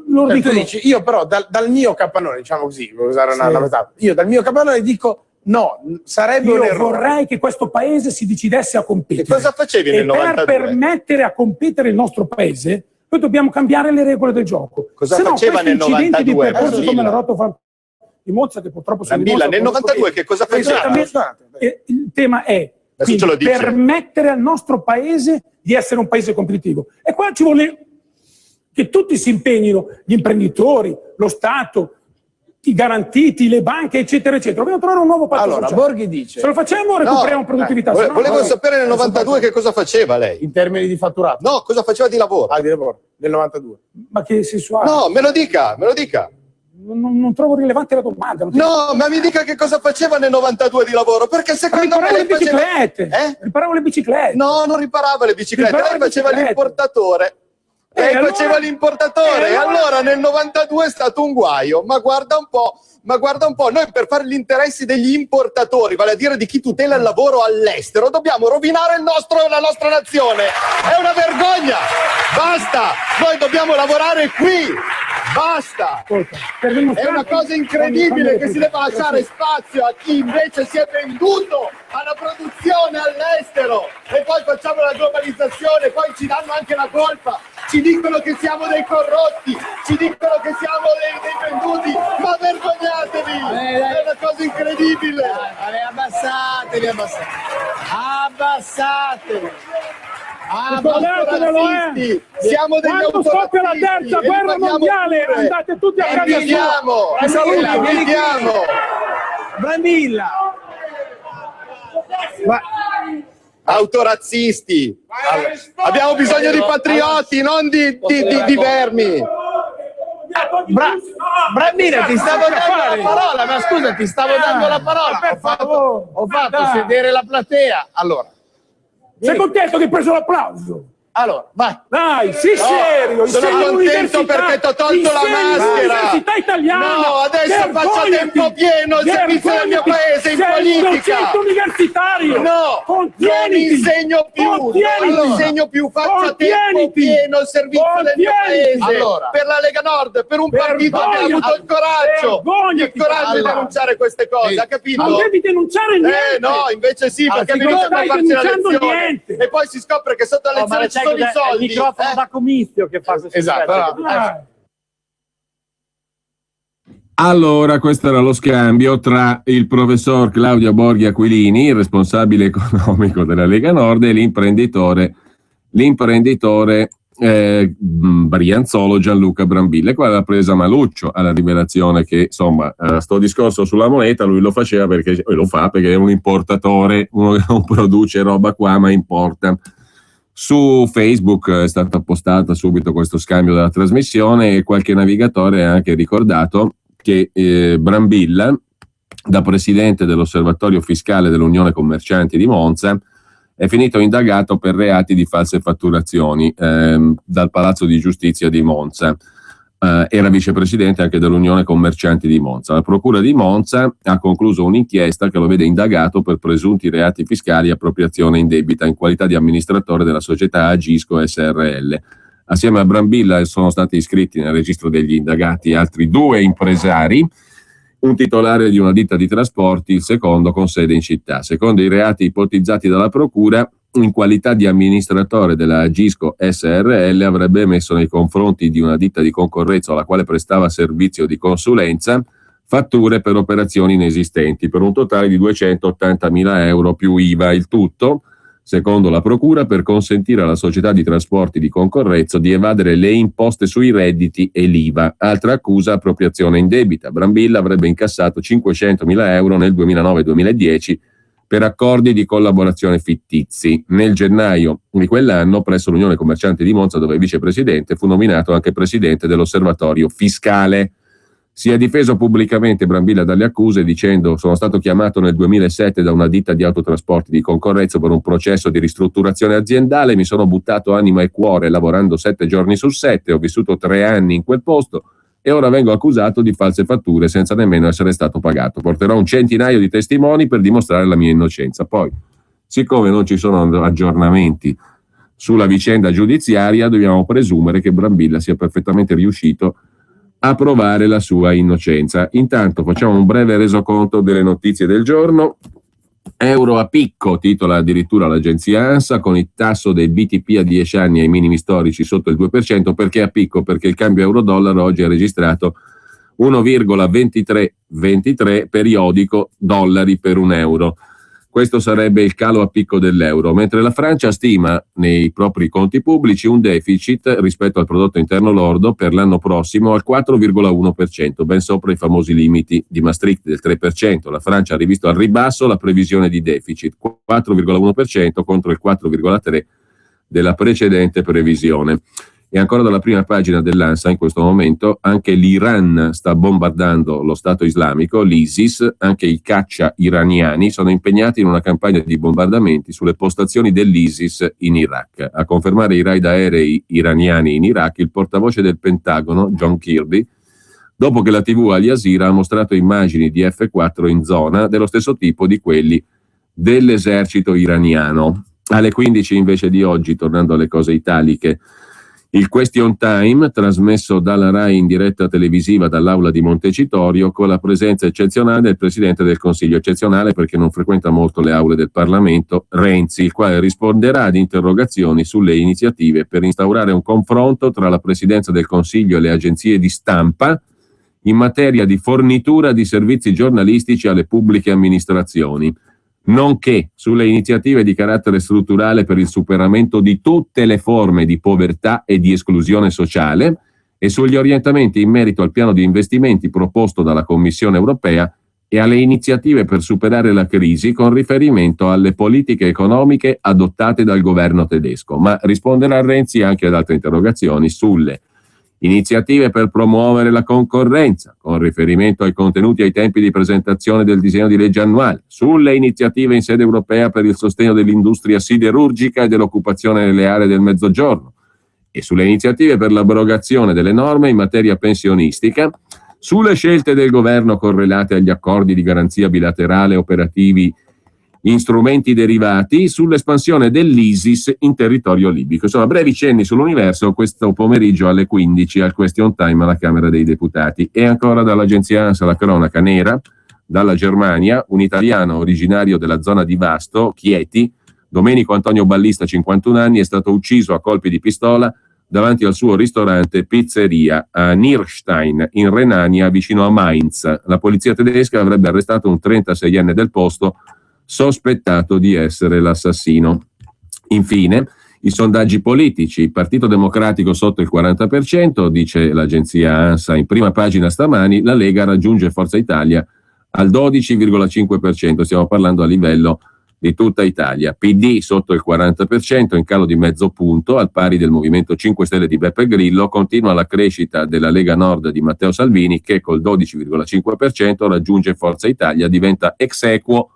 Loro Tu dicono, dici, io però dal mio capannone, diciamo così, per usare una metafora, io dal mio capannone dico no, sarebbe un errore. Vorrei che questo paese si decidesse a competere. E cosa facevi nel 92? Per permettere a competere il nostro paese, noi dobbiamo cambiare le regole del gioco. Cosa Sennò faceva nel questi incidenti 92? di percorso come Brambilla. la Rotto di Monza, che purtroppo sono Brambilla, nel 92 che cosa faceva? Il tema è Adesso ce lo dice. permettere al nostro paese di essere un paese competitivo. E qua ci vuole che tutti si impegnino, gli imprenditori, lo Stato, i garantiti, le banche, eccetera, eccetera. Dobbiamo trovare un nuovo patto Allora, sociale. Borghi dice... Se lo facciamo recuperiamo produttività. se no, Volevo no. sapere nel 92 che cosa faceva lei. In termini di fatturato? No, cosa faceva di lavoro? Di lavoro, nel 92. Ma che sensuale. No, me lo dica. Non trovo rilevante la domanda. No, ma mi dica che cosa faceva nel 92 di lavoro, perché secondo me riparavo le lei faceva... biciclette. Riparavo le biciclette. No, non riparava le biciclette, Riparava lei le faceva biciclette. l'importatore. Lei allora? faceva l'importatore e allora nel 92 è stato un guaio, ma guarda un po', noi per fare gli interessi degli importatori, vale a dire di chi tutela il lavoro all'estero, dobbiamo rovinare la nostra nazione. È una vergogna! Basta! Noi dobbiamo lavorare qui! Basta! È una cosa incredibile che si debba lasciare spazio a chi invece si è venduto alla produzione all'estero e poi facciamo la globalizzazione, poi ci danno anche la colpa, ci dicono che siamo dei corrotti, ci dicono che siamo dei venduti, ma vergognatevi! È una cosa incredibile! Abbassatevi! Guardatevelo, siamo degli Quando scoppia la terza guerra mondiale, andate tutti a casa sua. Invidiamo! Brambilla! Autorazzisti! Abbiamo bisogno di patrioti, non di vermi! Brambilla, ti stavo dando la parola, ma scusa, ti stavo dando la parola. Ho fatto sedere la platea. Allora. Sei contento che hai preso l'applauso? Allora, vai. Dai, sii serio. Sono contento perché ti ho tolto la maschera. L'università italiana. No, adesso faccio tempo pieno al servizio del mio paese in politica. Sei un universitario. No, non insegno più. Faccio a tempo pieno il servizio del mio paese. Allora. Per la Lega Nord, per un partito che ha avuto il coraggio. Il coraggio di denunciare queste cose, ha capito? Non devi denunciare niente. No, invece sì, perché mi dice per farci la lezione. E poi si scopre che sotto la lezione ci sono i soldi. Il microfono da comizio che fa questo. Esatto. Allora, questo era lo scambio tra il professor Claudio Borghi Aquilini, il responsabile economico della Lega Nord, e l'imprenditore brianzolo Gianluca Brambilla, qua l'ha presa Maluccio alla rivelazione che insomma sto discorso sulla moneta lui lo faceva perché lo fa perché è un importatore, uno che non produce roba qua ma importa. Su Facebook è stata postata subito questo scambio della trasmissione e qualche navigatore ha anche ricordato che Brambilla, da presidente dell'osservatorio fiscale dell'Unione Commercianti di Monza, è finito indagato per reati di false fatturazioni dal Palazzo di Giustizia di Monza. Era vicepresidente anche dell'Unione Commercianti di Monza. La Procura di Monza ha concluso un'inchiesta che lo vede indagato per presunti reati fiscali e appropriazione indebita in qualità di amministratore della società Agisco SRL. Assieme a Brambilla sono stati iscritti nel registro degli indagati altri 2 impresari, un titolare di una ditta di trasporti, il secondo con sede in città. Secondo i reati ipotizzati dalla Procura, in qualità di amministratore della Agisco SRL avrebbe emesso nei confronti di una ditta di concorrenza alla quale prestava servizio di consulenza fatture per operazioni inesistenti per un totale di 280.000 euro più IVA. Il tutto secondo la procura, per consentire alla società di trasporti di Concorrezzo di evadere le imposte sui redditi e l'IVA. Altra accusa, appropriazione indebita. Brambilla avrebbe incassato 500.000 euro nel 2009-2010 per accordi di collaborazione fittizi. Nel gennaio di quell'anno, presso l'Unione Commercianti di Monza, dove è vicepresidente, fu nominato anche presidente dell'Osservatorio Fiscale. Si è difeso pubblicamente Brambilla dalle accuse dicendo: sono stato chiamato nel 2007 da una ditta di autotrasporti di Concorrezzo per un processo di ristrutturazione aziendale, mi sono buttato anima e cuore lavorando 7 giorni su 7, ho vissuto 3 anni in quel posto e ora vengo accusato di false fatture senza nemmeno essere stato pagato. Porterò un centinaio di testimoni per dimostrare la mia innocenza. Poi, siccome non ci sono aggiornamenti sulla vicenda giudiziaria, dobbiamo presumere che Brambilla sia perfettamente riuscito a provare la sua innocenza. Intanto facciamo un breve resoconto delle notizie del giorno. Euro a picco, titola addirittura l'agenzia ANSA, con il tasso dei BTP a 10 anni ai minimi storici sotto il 2%. Perché a picco? Perché il cambio euro-dollaro oggi ha registrato 1,23 periodico dollari per un euro. Questo sarebbe il calo a picco dell'euro, mentre la Francia stima nei propri conti pubblici un deficit rispetto al prodotto interno lordo per l'anno prossimo al 4,1%, ben sopra i famosi limiti di Maastricht del 3%. La Francia ha rivisto al ribasso la previsione di deficit, 4,1% contro il 4,3% della precedente previsione. E ancora dalla prima pagina dell'ANSA in questo momento, anche l'Iran sta bombardando lo Stato islamico, l'ISIS, anche i caccia iraniani sono impegnati in una campagna di bombardamenti sulle postazioni dell'ISIS in Iraq. A confermare i raid aerei iraniani in Iraq il portavoce del Pentagono, John Kirby, dopo che la TV Al Jazeera ha mostrato immagini di F-4 in zona dello stesso tipo di quelli dell'esercito iraniano. Alle 15 invece di oggi, tornando alle cose italiche, il Question Time, trasmesso dalla RAI in diretta televisiva dall'aula di Montecitorio, con la presenza eccezionale del Presidente del Consiglio, eccezionale perché non frequenta molto le aule del Parlamento, Renzi, il quale risponderà ad interrogazioni sulle iniziative per instaurare un confronto tra la Presidenza del Consiglio e le agenzie di stampa in materia di fornitura di servizi giornalistici alle pubbliche amministrazioni, nonché sulle iniziative di carattere strutturale per il superamento di tutte le forme di povertà e di esclusione sociale e sugli orientamenti in merito al piano di investimenti proposto dalla Commissione europea e alle iniziative per superare la crisi con riferimento alle politiche economiche adottate dal governo tedesco. Ma risponderà Renzi anche ad altre interrogazioni sulle iniziative per promuovere la concorrenza, con riferimento ai contenuti e ai tempi di presentazione del disegno di legge annuale, sulle iniziative in sede europea per il sostegno dell'industria siderurgica e dell'occupazione nelle aree del Mezzogiorno, e sulle iniziative per l'abrogazione delle norme in materia pensionistica, sulle scelte del governo correlate agli accordi di garanzia bilaterale operativi in strumenti derivati, sull'espansione dell'ISIS in territorio libico. Insomma, brevi cenni sull'universo questo pomeriggio alle 15 al Question Time alla Camera dei Deputati. E ancora dall'agenzia ANSA la cronaca nera, dalla Germania, un italiano originario della zona di Vasto, Chieti, Domenico Antonio Ballista, 51 anni, è stato ucciso a colpi di pistola davanti al suo ristorante pizzeria a Nierstein, in Renania, vicino a Mainz. La polizia tedesca avrebbe arrestato un 36enne del posto, sospettato di essere l'assassino. Infine, i sondaggi politici, il Partito Democratico sotto il 40%, dice l'agenzia ANSA in prima pagina stamani, la Lega raggiunge Forza Italia al 12,5%, stiamo parlando a livello di tutta Italia. PD sotto il 40%, in calo di mezzo punto, al pari del Movimento 5 Stelle di Beppe Grillo. Continua la crescita della Lega Nord di Matteo Salvini, che col 12,5% raggiunge Forza Italia, diventa ex aequo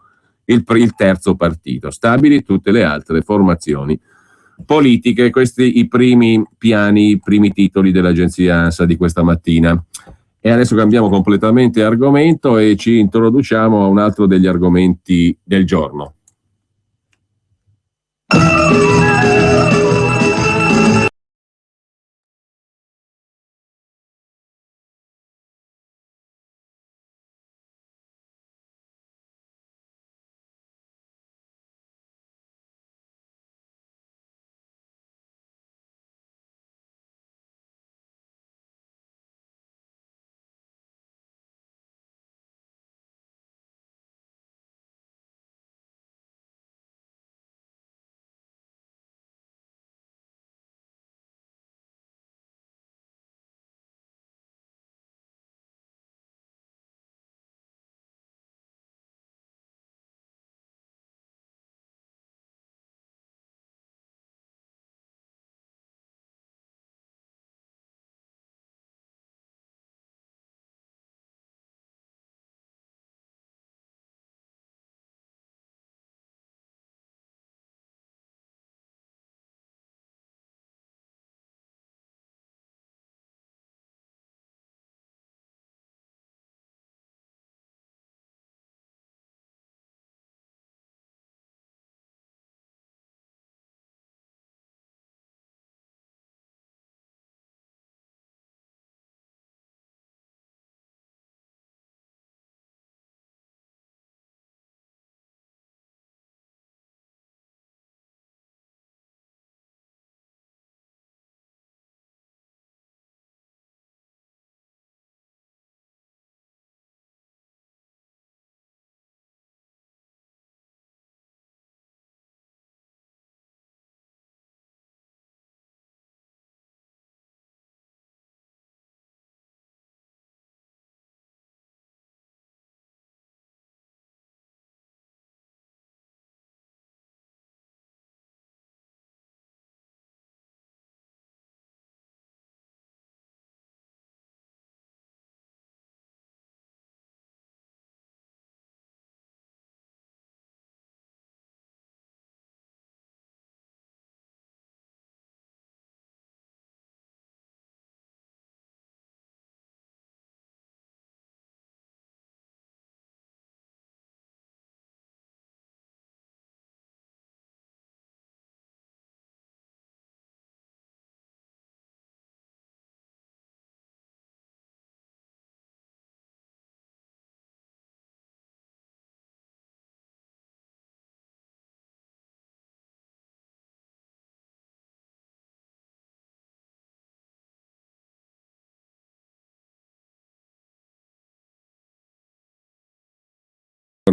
il terzo partito. Stabili tutte le altre formazioni politiche. Questi i primi piani, i primi titoli dell'agenzia ANSA di questa mattina. E adesso cambiamo completamente argomento e ci introduciamo a un altro degli argomenti del giorno.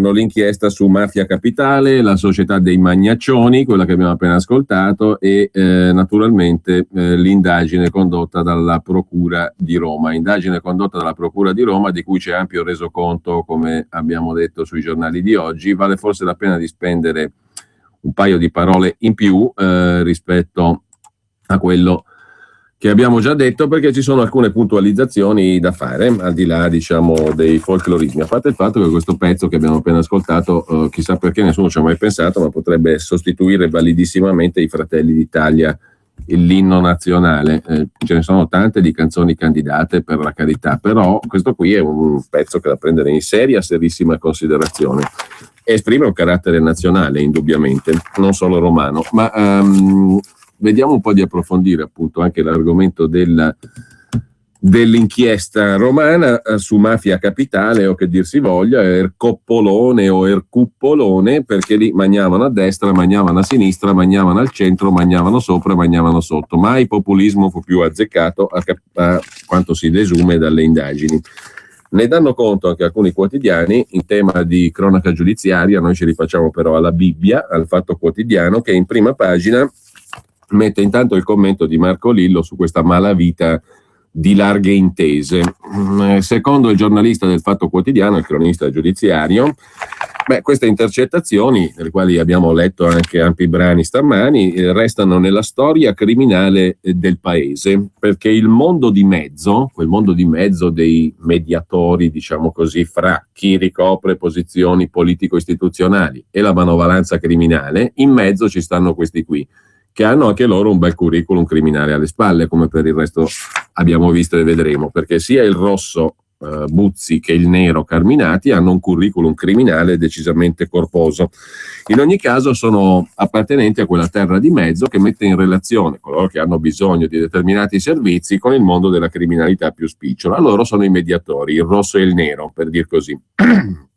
fanno l'inchiesta su Mafia Capitale, la società dei Magnaccioni, quella che abbiamo appena ascoltato, e naturalmente l'indagine condotta dalla Procura di Roma. Indagine condotta dalla Procura di Roma, di cui c'è ampio resoconto, come abbiamo detto sui giornali di oggi. Vale forse la pena di spendere un paio di parole in più rispetto a quello che abbiamo già detto, perché ci sono alcune puntualizzazioni da fare, al di là, diciamo, dei folclorismi. A parte il fatto che questo pezzo che abbiamo appena ascoltato, chissà perché nessuno ci ha mai pensato, ma potrebbe sostituire validissimamente i Fratelli d'Italia, l'inno nazionale. Ce ne sono tante di canzoni candidate, per la carità, però questo qui è un pezzo che da prendere in serissima considerazione. Esprime un carattere nazionale, indubbiamente, non solo romano, ma vediamo un po' di approfondire appunto anche l'argomento dell'inchiesta romana su Mafia Capitale, o che dir si voglia, Ercoppolone o Ercuppolone, perché lì magnavano a destra, magnavano a sinistra, magnavano al centro, magnavano sopra, magnavano sotto. Mai populismo fu più azzeccato a quanto si desume dalle indagini. Ne danno conto anche alcuni quotidiani in tema di cronaca giudiziaria. Noi ci rifacciamo però alla Bibbia, al Fatto Quotidiano, che in prima pagina mette intanto il commento di Marco Lillo su questa malavita di larghe intese. Secondo il giornalista del Fatto Quotidiano, il cronista giudiziario, queste intercettazioni, delle quali abbiamo letto anche ampi brani stamani, restano nella storia criminale del paese, perché il mondo di mezzo, quel mondo di mezzo dei mediatori, diciamo così, fra chi ricopre posizioni politico-istituzionali e la manovalanza criminale, in mezzo ci stanno questi qui, che hanno anche loro un bel curriculum criminale alle spalle, come per il resto abbiamo visto e vedremo, perché sia il rosso Buzzi che il nero Carminati hanno un curriculum criminale decisamente corposo. In ogni caso sono appartenenti a quella terra di mezzo che mette in relazione coloro che hanno bisogno di determinati servizi con il mondo della criminalità più spicciola. Loro sono i mediatori, il rosso e il nero, per dir così.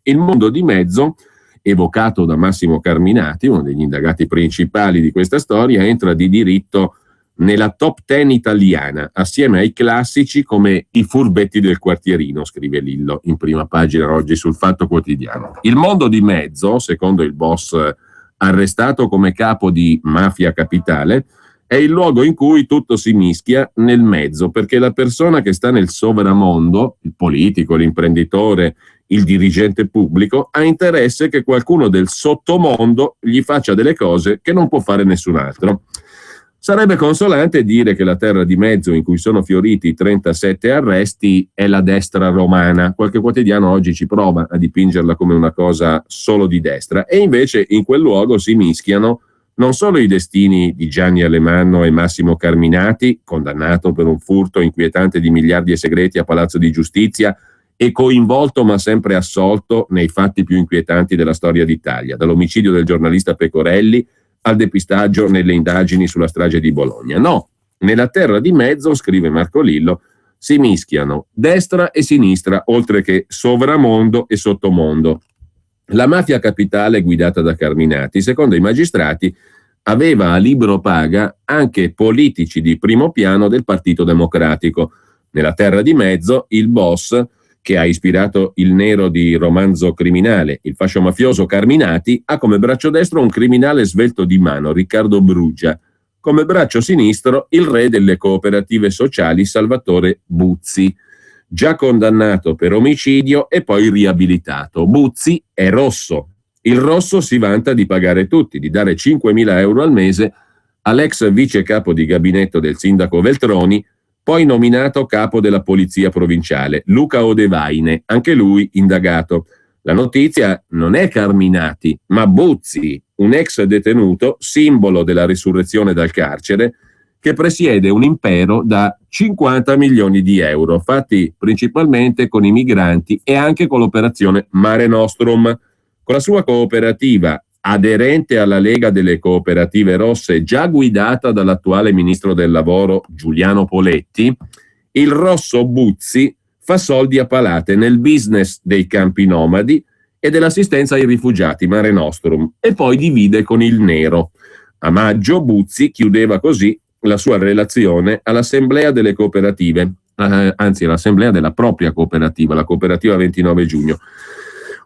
Il mondo di mezzo, evocato da Massimo Carminati, uno degli indagati principali di questa storia, entra di diritto nella top 10 italiana, assieme ai classici come i furbetti del quartierino, scrive Lillo in prima pagina oggi sul Fatto Quotidiano. Il mondo di mezzo, secondo il boss arrestato come capo di Mafia Capitale, è il luogo in cui tutto si mischia nel mezzo, perché la persona che sta nel sovramondo, il politico, l'imprenditore, il dirigente pubblico, ha interesse che qualcuno del sottomondo gli faccia delle cose che non può fare nessun altro. Sarebbe consolante dire che la terra di mezzo in cui sono fioriti 37 arresti è la destra romana. Qualche quotidiano oggi ci prova a dipingerla come una cosa solo di destra, e invece in quel luogo si mischiano non solo i destini di Gianni Alemanno e Massimo Carminati, condannato per un furto inquietante di miliardi e segreti a Palazzo di Giustizia e coinvolto ma sempre assolto nei fatti più inquietanti della storia d'Italia, dall'omicidio del giornalista Pecorelli al depistaggio nelle indagini sulla strage di Bologna. No, nella terra di mezzo, scrive Marco Lillo, si mischiano destra e sinistra, oltre che sovramondo e sottomondo. La Mafia Capitale, guidata da Carminati, secondo i magistrati, aveva a libro paga anche politici di primo piano del Partito Democratico. Nella terra di mezzo, il boss, che ha ispirato il nero di Romanzo Criminale, il fascio mafioso Carminati, ha come braccio destro un criminale svelto di mano, Riccardo Bruggia, come braccio sinistro il re delle cooperative sociali, Salvatore Buzzi, già condannato per omicidio e poi riabilitato. Buzzi è rosso. Il rosso si vanta di pagare tutti, di dare 5.000 euro al mese all'ex vice capo di gabinetto del sindaco Veltroni, poi nominato capo della polizia provinciale, Luca Odevaine, anche lui indagato. La notizia non è Carminati, ma Buzzi, un ex detenuto, simbolo della risurrezione dal carcere, che presiede un impero da 50 milioni di euro, fatti principalmente con i migranti e anche con l'operazione Mare Nostrum. Con la sua cooperativa, aderente alla Lega delle Cooperative Rosse, già guidata dall'attuale ministro del lavoro Giuliano Poletti, il rosso Buzzi fa soldi a palate nel business dei campi nomadi e dell'assistenza ai rifugiati Mare Nostrum, e poi divide con il nero. A maggio Buzzi chiudeva così la sua relazione all'assemblea delle cooperative, anzi all'assemblea della propria cooperativa, la cooperativa 29 giugno.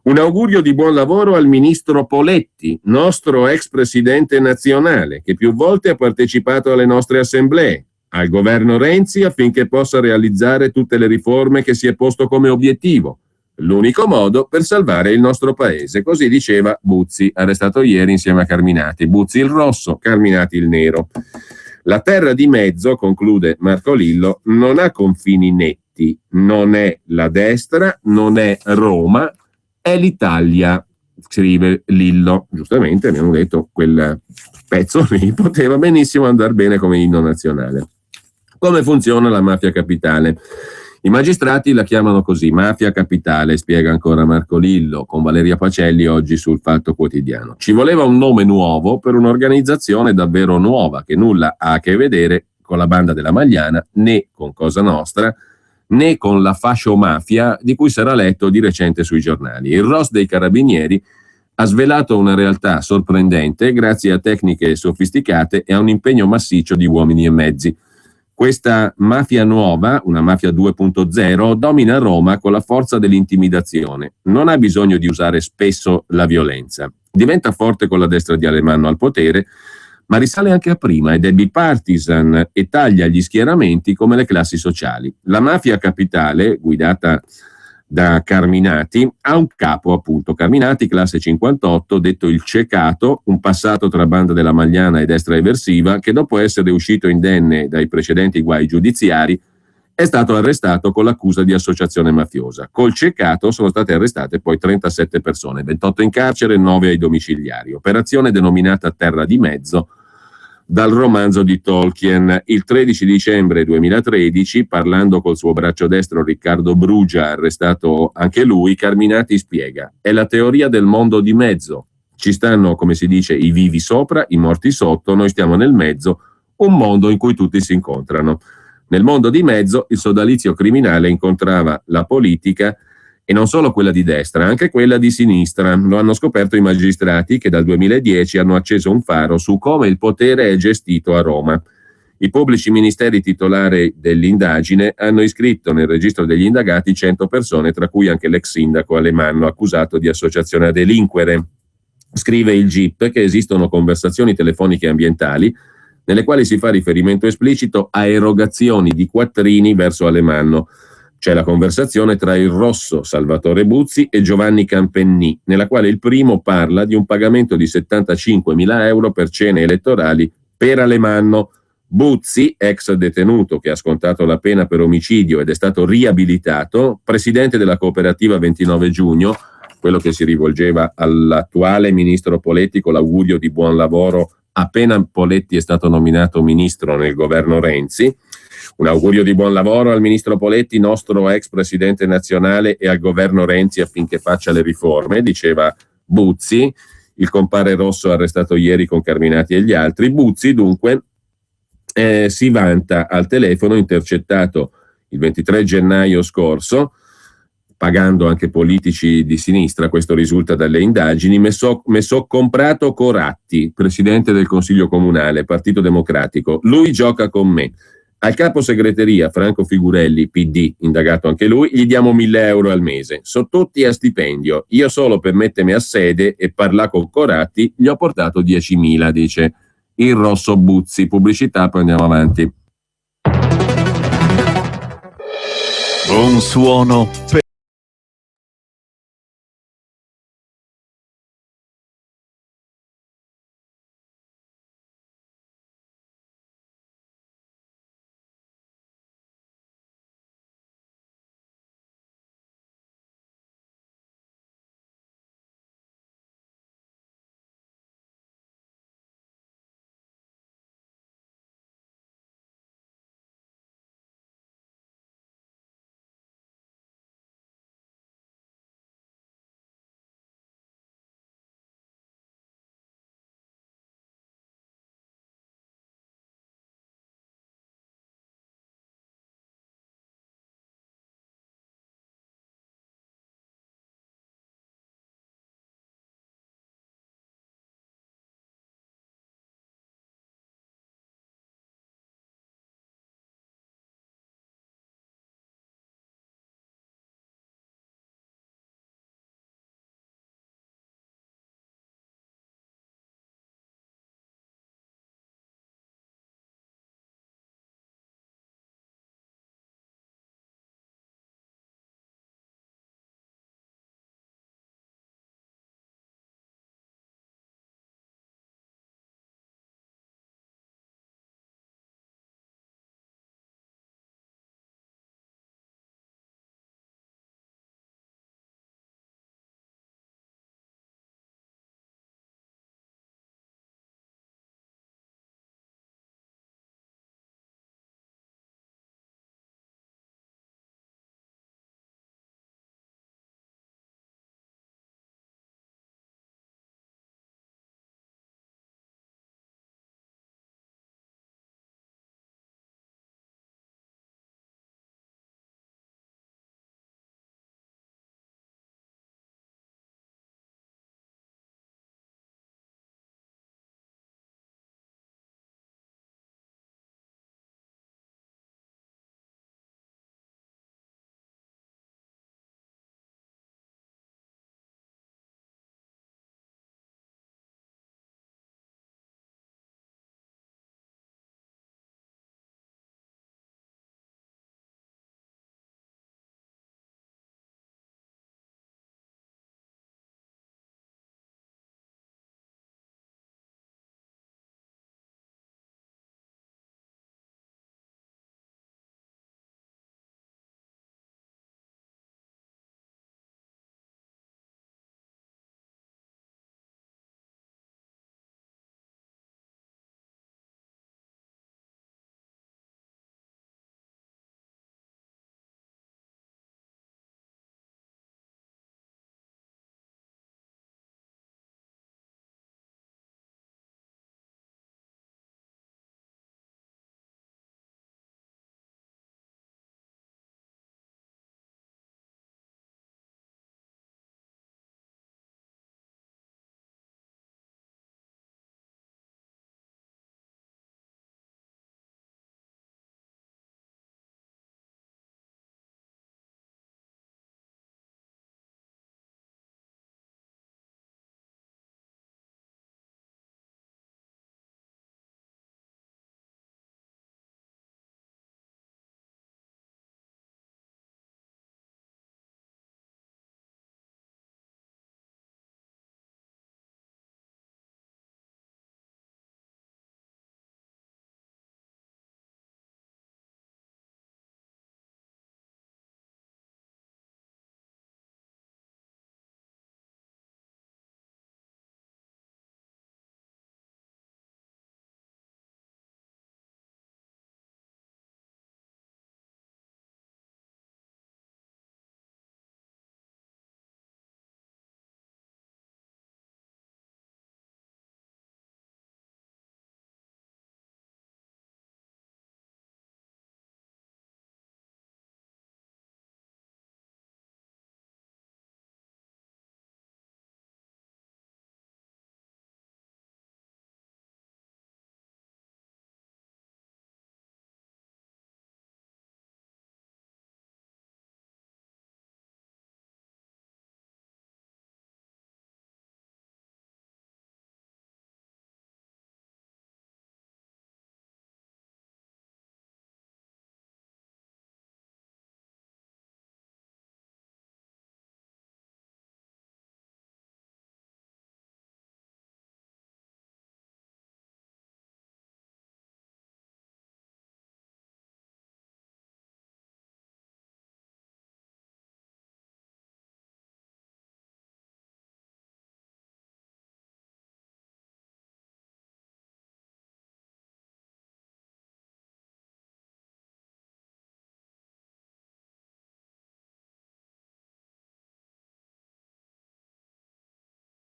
Un augurio di buon lavoro al ministro Poletti, nostro ex presidente nazionale, che più volte ha partecipato alle nostre assemblee, al governo Renzi affinché possa realizzare tutte le riforme che si è posto come obiettivo. L'unico modo per salvare il nostro paese. Così diceva Buzzi, arrestato ieri insieme a Carminati. Buzzi il rosso, Carminati il nero. La terra di mezzo, conclude Marco Lillo, non ha confini netti, non è la destra, non è Roma, è l'Italia, scrive Lillo. Giustamente abbiamo detto quel pezzo lì poteva benissimo andare bene come inno nazionale. Come funziona la mafia capitale? I magistrati la chiamano così, mafia capitale, spiega ancora Marco Lillo con Valeria Pacelli oggi sul Fatto Quotidiano. Ci voleva un nome nuovo per un'organizzazione davvero nuova, che nulla ha a che vedere con la banda della Magliana, né con Cosa Nostra, né con la fasciomafia di cui sarà letto di recente sui giornali. Il ROS dei Carabinieri ha svelato una realtà sorprendente grazie a tecniche sofisticate e a un impegno massiccio di uomini e mezzi. Questa mafia nuova, una mafia 2.0, domina Roma con la forza dell'intimidazione. Non ha bisogno di usare spesso la violenza. Diventa forte con la destra di Alemanno al potere, ma risale anche a prima ed è bipartisan e taglia gli schieramenti come le classi sociali. La mafia capitale, guidata da Carminati, ha un capo appunto, Carminati, classe 58, detto il Cecato, un passato tra banda della Magliana e destra eversiva, che dopo essere uscito indenne dai precedenti guai giudiziari è stato arrestato con l'accusa di associazione mafiosa. Col Cecato sono state arrestate poi 37 persone, 28 in carcere e 9 ai domiciliari. Operazione denominata Terra di Mezzo, dal romanzo di Tolkien. Il 13 dicembre 2013, parlando col suo braccio destro Riccardo Brugia, arrestato anche lui, Carminati spiega: è la teoria del mondo di mezzo. Ci stanno, come si dice, i vivi sopra, i morti sotto, noi stiamo nel mezzo, un mondo in cui tutti si incontrano. Nel mondo di mezzo il sodalizio criminale incontrava la politica, e non solo quella di destra, anche quella di sinistra. Lo hanno scoperto i magistrati che dal 2010 hanno acceso un faro su come il potere è gestito a Roma. I pubblici ministeri titolari dell'indagine hanno iscritto nel registro degli indagati 100 persone, tra cui anche l'ex sindaco Alemanno, accusato di associazione a delinquere. Scrive il GIP che esistono conversazioni telefoniche ambientali nelle quali si fa riferimento esplicito a erogazioni di quattrini verso Alemanno. C'è la conversazione tra il rosso Salvatore Buzzi e Giovanni Campennì, nella quale il primo parla di un pagamento di 75.000 euro per cene elettorali per Alemanno. Buzzi, ex detenuto che ha scontato la pena per omicidio ed è stato riabilitato, presidente della cooperativa 29 giugno, quello che si rivolgeva all'attuale ministro Poletti con l'augurio di buon lavoro appena Poletti è stato nominato ministro nel governo Renzi. Un augurio di buon lavoro al ministro Poletti, nostro ex presidente nazionale, e al governo Renzi affinché faccia le riforme, diceva Buzzi, il compare rosso arrestato ieri con Carminati e gli altri. Buzzi dunque si vanta al telefono intercettato il 23 gennaio scorso, pagando anche politici di sinistra, questo risulta dalle indagini, me so comprato Coratti, presidente del Consiglio Comunale, Partito Democratico, lui gioca con me. Al capo segreteria Franco Figurelli, PD, indagato anche lui, gli diamo 1.000 euro al mese. So tutti a stipendio. Io solo per mettermi a sede e parlare con Coratti gli ho portato 10.000, dice il rosso Buzzi. Pubblicità, poi andiamo avanti. Buon suono per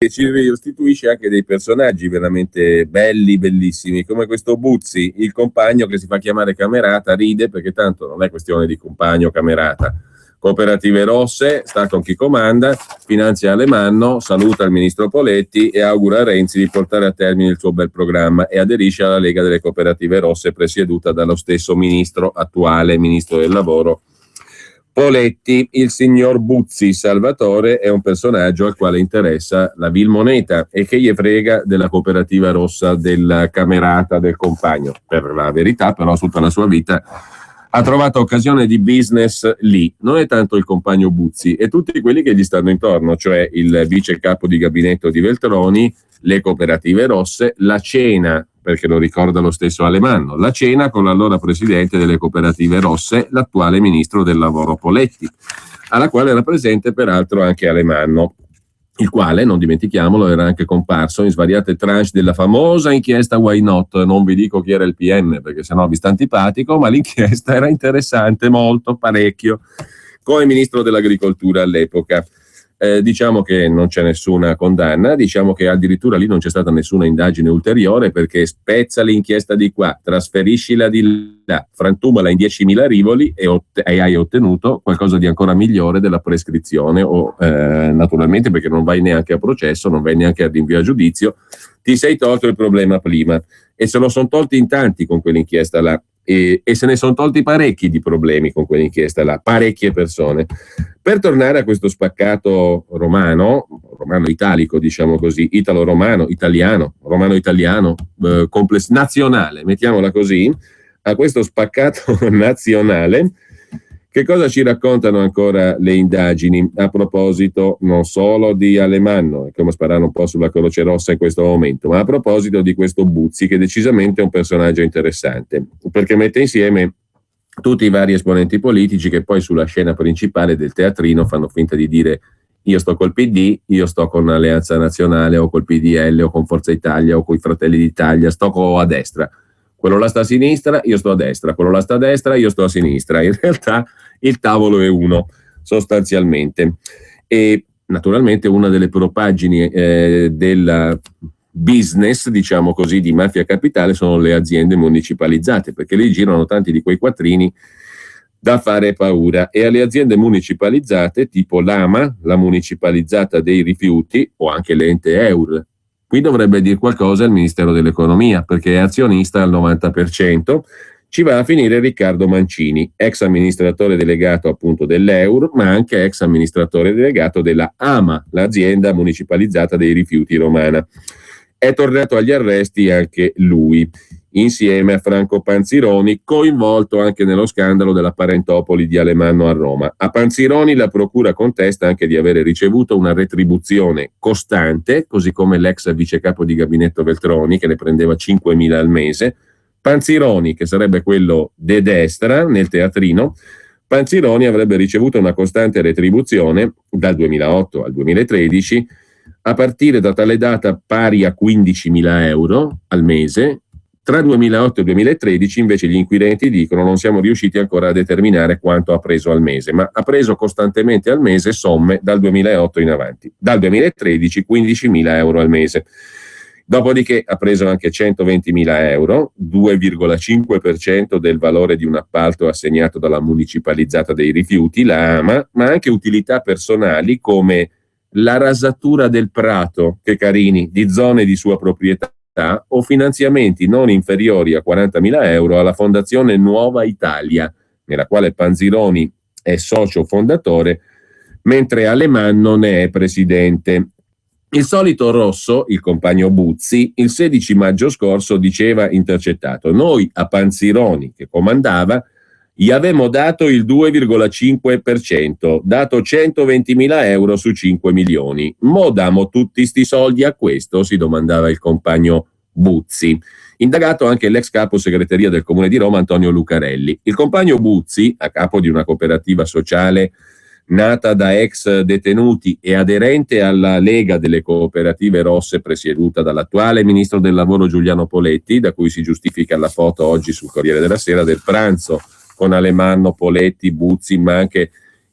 ci restituisce anche dei personaggi veramente belli, bellissimi, come questo Buzzi, il compagno che si fa chiamare Camerata, ride perché tanto non è questione di compagno Camerata. Cooperative rosse, sta con chi comanda, finanzia Alemanno, saluta il ministro Poletti e augura a Renzi di portare a termine il suo bel programma e aderisce alla Lega delle Cooperative Rosse presieduta dallo stesso ministro attuale, ministro del lavoro Poletti. Il signor Buzzi Salvatore è un personaggio al quale interessa la vil moneta e che gli frega della cooperativa rossa, del Camerata, del compagno. Per la verità, però, tutta la sua vita ha trovato occasione di business lì. Non è tanto il compagno Buzzi, e tutti quelli che gli stanno intorno, cioè il vice capo di gabinetto di Veltroni, le cooperative rosse, la cena, perché lo ricorda lo stesso Alemanno, la cena con l'allora presidente delle cooperative rosse, l'attuale ministro del lavoro Poletti, alla quale era presente peraltro anche Alemanno, il quale, non dimentichiamolo, era anche comparso in svariate tranche della famosa inchiesta Why Not. Non vi dico chi era il PM perché sennò vi sta antipatico, ma l'inchiesta era interessante molto, parecchio, come ministro dell'agricoltura all'epoca. Diciamo che non c'è nessuna condanna, diciamo che addirittura lì non c'è stata nessuna indagine ulteriore, perché spezza l'inchiesta di qua, trasferiscila di là, frantumala in 10.000 rivoli e hai ottenuto qualcosa di ancora migliore della prescrizione o naturalmente, perché non vai neanche a processo, non vai neanche a rinvio a giudizio, ti sei tolto il problema prima, e se lo sono tolti in tanti con quell'inchiesta là. E se ne sono tolti parecchi di problemi con quell'inchiesta là, parecchie persone. Per tornare a questo spaccato romano italico, diciamo così, italo-romano, italiano, romano-italiano, nazionale, mettiamola così, a questo spaccato nazionale, che cosa ci raccontano ancora le indagini a proposito non solo di Alemanno, è come sparare un po' sulla Croce Rossa in questo momento, ma a proposito di questo Buzzi, che decisamente è un personaggio interessante, perché mette insieme tutti i vari esponenti politici che poi sulla scena principale del teatrino fanno finta di dire: io sto col PD, io sto con Alleanza Nazionale o col PDL o con Forza Italia o con i Fratelli d'Italia, sto a destra. Quello là sta a sinistra, io sto a destra, quello là sta a destra, io sto a sinistra. In realtà il tavolo è uno, sostanzialmente. E naturalmente una delle propaggini del business, diciamo così, di mafia capitale sono le aziende municipalizzate, perché lì girano tanti di quei quattrini da fare paura. E alle aziende municipalizzate, tipo l'AMA, la municipalizzata dei rifiuti, o anche l'ente EUR, qui dovrebbe dire qualcosa il Ministero dell'Economia, perché è azionista al 90%, ci va a finire Riccardo Mancini, ex amministratore delegato appunto dell'EUR, ma anche ex amministratore delegato della AMA, l'azienda municipalizzata dei rifiuti romana. È tornato agli arresti anche lui, insieme a Franco Panzironi, coinvolto anche nello scandalo della parentopoli di Alemanno a Roma. A Panzironi la procura contesta anche di avere ricevuto una retribuzione costante, così come l'ex vice capo di gabinetto Veltroni, che ne prendeva 5.000 al mese. Panzironi, che sarebbe quello de destra nel teatrino, Panzironi avrebbe ricevuto una costante retribuzione dal 2008 al 2013, a partire da tale data pari a 15.000 euro al mese. Tra 2008 e 2013 invece gli inquirenti dicono non siamo riusciti ancora a determinare quanto ha preso al mese, ma ha preso costantemente al mese somme dal 2008 in avanti. Dal 2013 15.000 euro al mese. Dopodiché ha preso anche 120.000 euro, 2,5% del valore di un appalto assegnato dalla municipalizzata dei rifiuti, la AMA, ma anche utilità personali come la rasatura del prato, che carini, di zone di sua proprietà, o finanziamenti non inferiori a 40.000 euro alla Fondazione Nuova Italia, nella quale Panzironi è socio fondatore, mentre Alemanno ne è presidente. Il solito Rosso, il compagno Buzzi, il 16 maggio scorso diceva intercettato: noi a Panzironi, che comandava, gli avevamo dato il 2,5%, dato 120.000 euro su 5 milioni. Mo damo tutti sti soldi a questo? Si domandava il compagno Buzzi. Indagato anche l'ex capo segreteria del Comune di Roma, Antonio Lucarelli. Il compagno Buzzi, a capo di una cooperativa sociale nata da ex detenuti e aderente alla Lega delle Cooperative Rosse presieduta dall'attuale ministro del lavoro Giuliano Poletti, da cui si giustifica la foto oggi sul Corriere della Sera del pranzo con Alemanno, Poletti, Buzzi, ma anche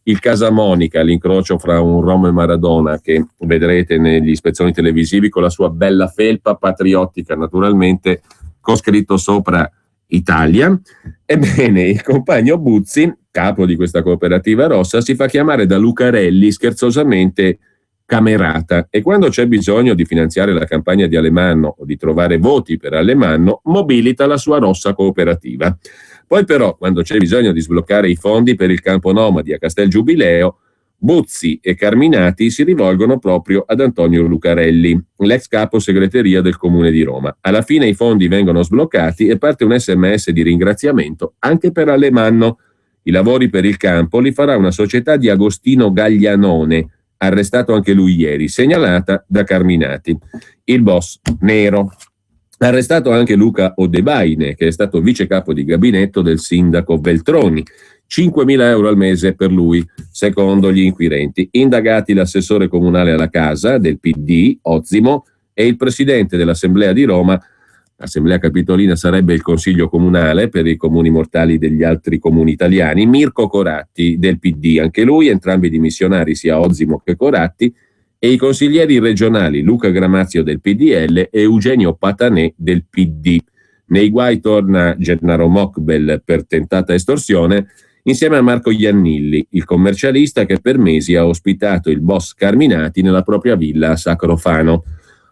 il Casamonica, l'incrocio fra un Roma e Maradona che vedrete negli spezzoni televisivi con la sua bella felpa patriottica naturalmente con scritto sopra Italia. Ebbene, il compagno Buzzi, capo di questa cooperativa rossa, si fa chiamare da Lucarelli scherzosamente Camerata, e quando c'è bisogno di finanziare la campagna di Alemanno o di trovare voti per Alemanno mobilita la sua rossa cooperativa. Poi però, quando c'è bisogno di sbloccare i fondi per il campo nomadi a Castel Giubileo, Buzzi e Carminati si rivolgono proprio ad Antonio Lucarelli, l'ex capo segreteria del Comune di Roma. Alla fine i fondi vengono sbloccati e parte un SMS di ringraziamento anche per Alemanno. I lavori per il campo li farà una società di Agostino Gaglianone, arrestato anche lui ieri, segnalata da Carminati. Il boss nero. Arrestato anche Luca Odebaine, che è stato vice capo di gabinetto del sindaco Veltroni. 5.000 euro al mese per lui, secondo gli inquirenti. Indagati l'assessore comunale alla casa del PD, Ozzimo, e il presidente dell'Assemblea di Roma. L'Assemblea Capitolina sarebbe il Consiglio Comunale per i comuni mortali degli altri comuni italiani, Mirko Coratti del PD, anche lui, entrambi dimissionari sia Ozzimo che Coratti, e i consiglieri regionali Luca Gramazio del PDL e Eugenio Patanè del PD. Nei guai torna Gennaro Mokbel per tentata estorsione, insieme a Marco Iannilli, il commercialista che per mesi ha ospitato il boss Carminati nella propria villa a Sacrofano.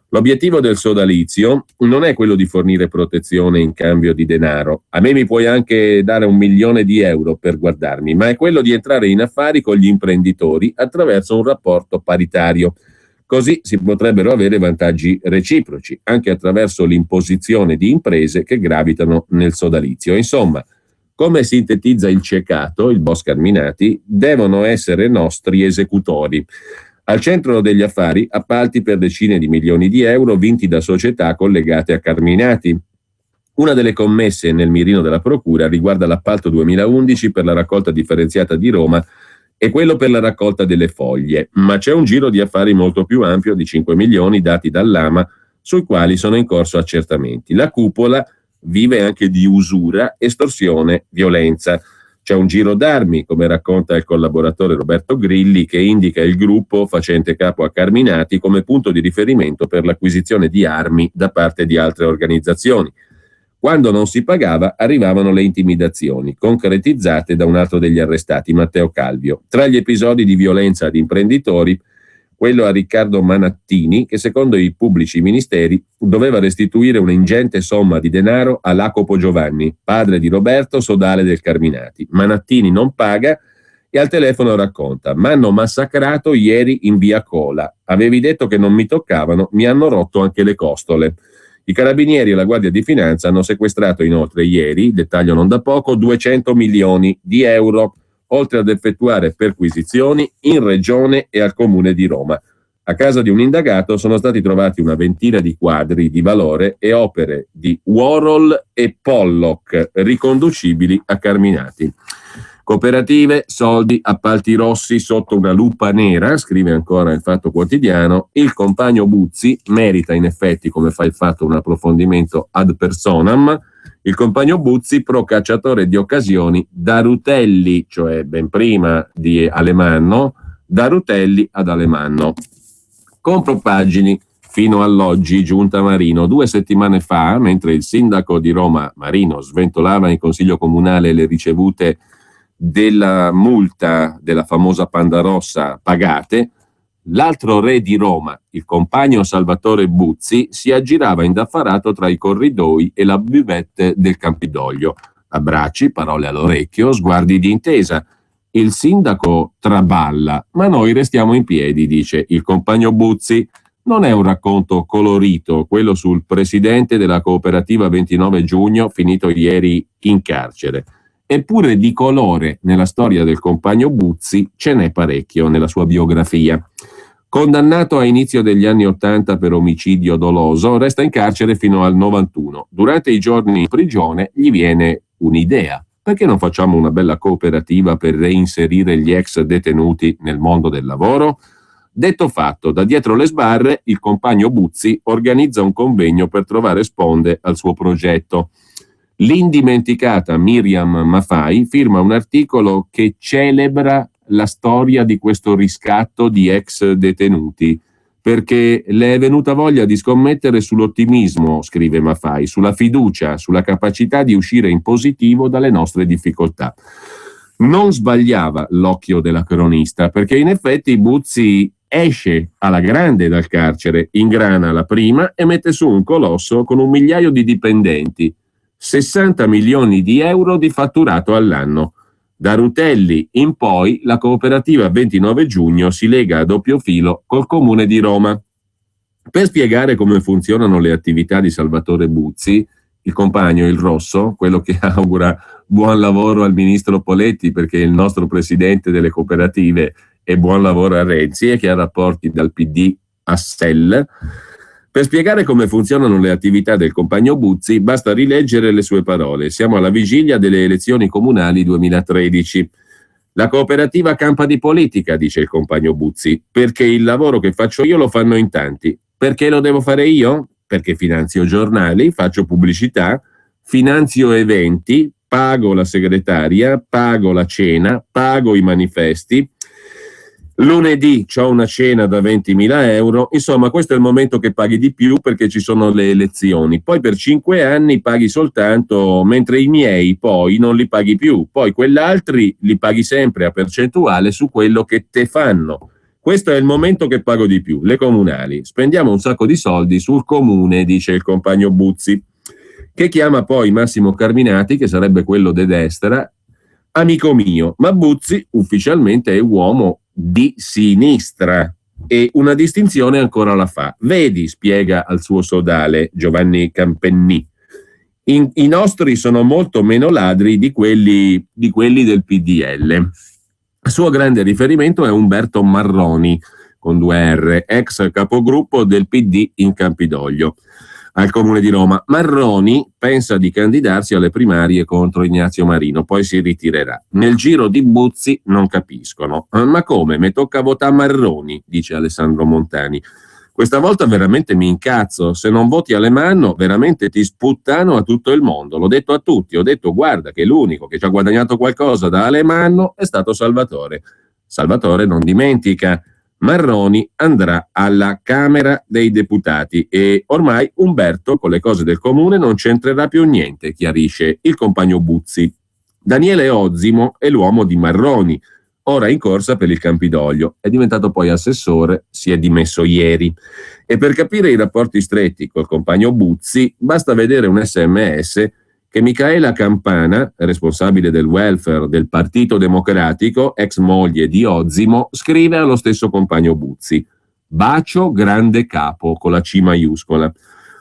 L'obiettivo del sodalizio non è quello di fornire protezione in cambio di denaro. A me mi puoi anche dare 1 milione di euro per guardarmi, ma è quello di entrare in affari con gli imprenditori attraverso un rapporto paritario. Così si potrebbero avere vantaggi reciproci, anche attraverso l'imposizione di imprese che gravitano nel sodalizio. Insomma, come sintetizza il ciecato, il boss Carminati, devono essere nostri esecutori. Al centro degli affari, appalti per decine di milioni di euro vinti da società collegate a Carminati. Una delle commesse nel mirino della procura riguarda l'appalto 2011 per la raccolta differenziata di Roma e quello per la raccolta delle foglie, ma c'è un giro di affari molto più ampio di 5 milioni dati dall'AMA sui quali sono in corso accertamenti. La cupola vive anche di usura, estorsione, violenza. C'è un giro d'armi, come racconta il collaboratore Roberto Grilli, che indica il gruppo facente capo a Carminati come punto di riferimento per l'acquisizione di armi da parte di altre organizzazioni. Quando non si pagava arrivavano le intimidazioni, concretizzate da un altro degli arrestati, Matteo Calvio. Tra gli episodi di violenza ad imprenditori, quello a Riccardo Manattini, che secondo i pubblici ministeri doveva restituire un'ingente somma di denaro a Jacopo Giovanni, padre di Roberto, sodale del Carminati. Manattini non paga e al telefono racconta: m'hanno massacrato ieri in via Cola, avevi detto che non mi toccavano, mi hanno rotto anche le costole. I carabinieri e la Guardia di Finanza hanno sequestrato inoltre ieri, dettaglio non da poco, 200 milioni di euro, oltre ad effettuare perquisizioni in regione e al comune di Roma. A casa di un indagato sono stati trovati una ventina di quadri di valore e opere di Warhol e Pollock riconducibili a Carminati. Cooperative, soldi, appalti rossi sotto una lupa nera, scrive ancora il Fatto Quotidiano. Il compagno Buzzi merita in effetti, come fa il Fatto, un approfondimento ad personam. Il compagno Buzzi, procacciatore di occasioni, da Rutelli, cioè ben prima di Alemanno, da Rutelli ad Alemanno. Compro pagine fino all'oggi, Giunta Marino. 2 settimane fa, mentre il sindaco di Roma, Marino, sventolava in consiglio comunale le ricevute della multa della famosa Panda Rossa pagate, l'altro re di Roma, il compagno Salvatore Buzzi, si aggirava indaffarato tra i corridoi e la buvette del Campidoglio. Abbracci, parole all'orecchio, sguardi di intesa. Il sindaco traballa, ma noi restiamo in piedi, dice il compagno Buzzi. Non è un racconto colorito, quello sul presidente della cooperativa 29 giugno, finito ieri in carcere. Eppure di colore nella storia del compagno Buzzi ce n'è parecchio nella sua biografia. Condannato a inizio degli anni 80 per omicidio doloso, resta in carcere fino al 91. Durante i giorni in prigione gli viene un'idea. Perché non facciamo una bella cooperativa per reinserire gli ex detenuti nel mondo del lavoro? Detto fatto, da dietro le sbarre il compagno Buzzi organizza un convegno per trovare sponde al suo progetto. L'indimenticata Miriam Maffei firma un articolo che celebra la storia di questo riscatto di ex detenuti, perché le è venuta voglia di scommettere sull'ottimismo, scrive Maffei, sulla fiducia, sulla capacità di uscire in positivo dalle nostre difficoltà. Non sbagliava l'occhio della cronista, perché in effetti Buzzi esce alla grande dal carcere, ingrana la prima e mette su un colosso con 1 migliaio di dipendenti, 60 milioni di euro di fatturato all'anno. Da Rutelli in poi la cooperativa 29 giugno si lega a doppio filo col Comune di Roma. Per spiegare come funzionano le attività di Salvatore Buzzi, il compagno, il rosso, quello che augura buon lavoro al ministro Poletti perché è il nostro presidente delle cooperative, e buon lavoro a Renzi, e che ha rapporti dal PD a SEL. Per spiegare come funzionano le attività del compagno Buzzi basta rileggere le sue parole. Siamo alla vigilia delle elezioni comunali 2013. La cooperativa campa di politica, dice il compagno Buzzi, perché il lavoro che faccio io lo fanno in tanti. Perché lo devo fare io? Perché finanzio giornali, faccio pubblicità, finanzio eventi, pago la segretaria, pago la cena, pago i manifesti. Lunedì c'ho una cena da 20.000 euro, insomma questo è il momento che paghi di più perché ci sono le elezioni, poi per 5 anni paghi soltanto, mentre i miei poi non li paghi più, poi quell'altri li paghi sempre a percentuale su quello che te fanno. Questo è il momento che pago di più, le comunali. Spendiamo un sacco di soldi sul comune, dice il compagno Buzzi, che chiama poi Massimo Carminati, che sarebbe quello de destra, amico mio, ma Buzzi ufficialmente è uomo di sinistra e una distinzione ancora la fa. Vedi, spiega al suo sodale Giovanni Campenni, i nostri sono molto meno ladri di quelli del PDL. Il suo grande riferimento è Umberto Marroni, con 2 R, ex capogruppo del PD in Campidoglio, al Comune di Roma. Marroni pensa di candidarsi alle primarie contro Ignazio Marino, poi si ritirerà. Nel giro di Buzzi non capiscono. Ma come? Mi tocca votare Marroni, dice Alessandro Montani. Questa volta veramente mi incazzo, se non voti Alemanno veramente ti sputtano a tutto il mondo. L'ho detto a tutti, ho detto guarda che l'unico che ci ha guadagnato qualcosa da Alemanno è stato Salvatore. Salvatore non dimentica. Marroni andrà alla Camera dei Deputati e ormai Umberto con le cose del comune non c'entrerà più niente, chiarisce il compagno Buzzi. Daniele Ozzimo è l'uomo di Marroni, ora in corsa per il Campidoglio, è diventato poi assessore, si è dimesso ieri. E per capire i rapporti stretti col compagno Buzzi basta vedere un SMS che Micaela Campana, responsabile del welfare del Partito Democratico, ex moglie di Ozzimo, scrive allo stesso compagno Buzzi. Bacio grande capo con la C maiuscola.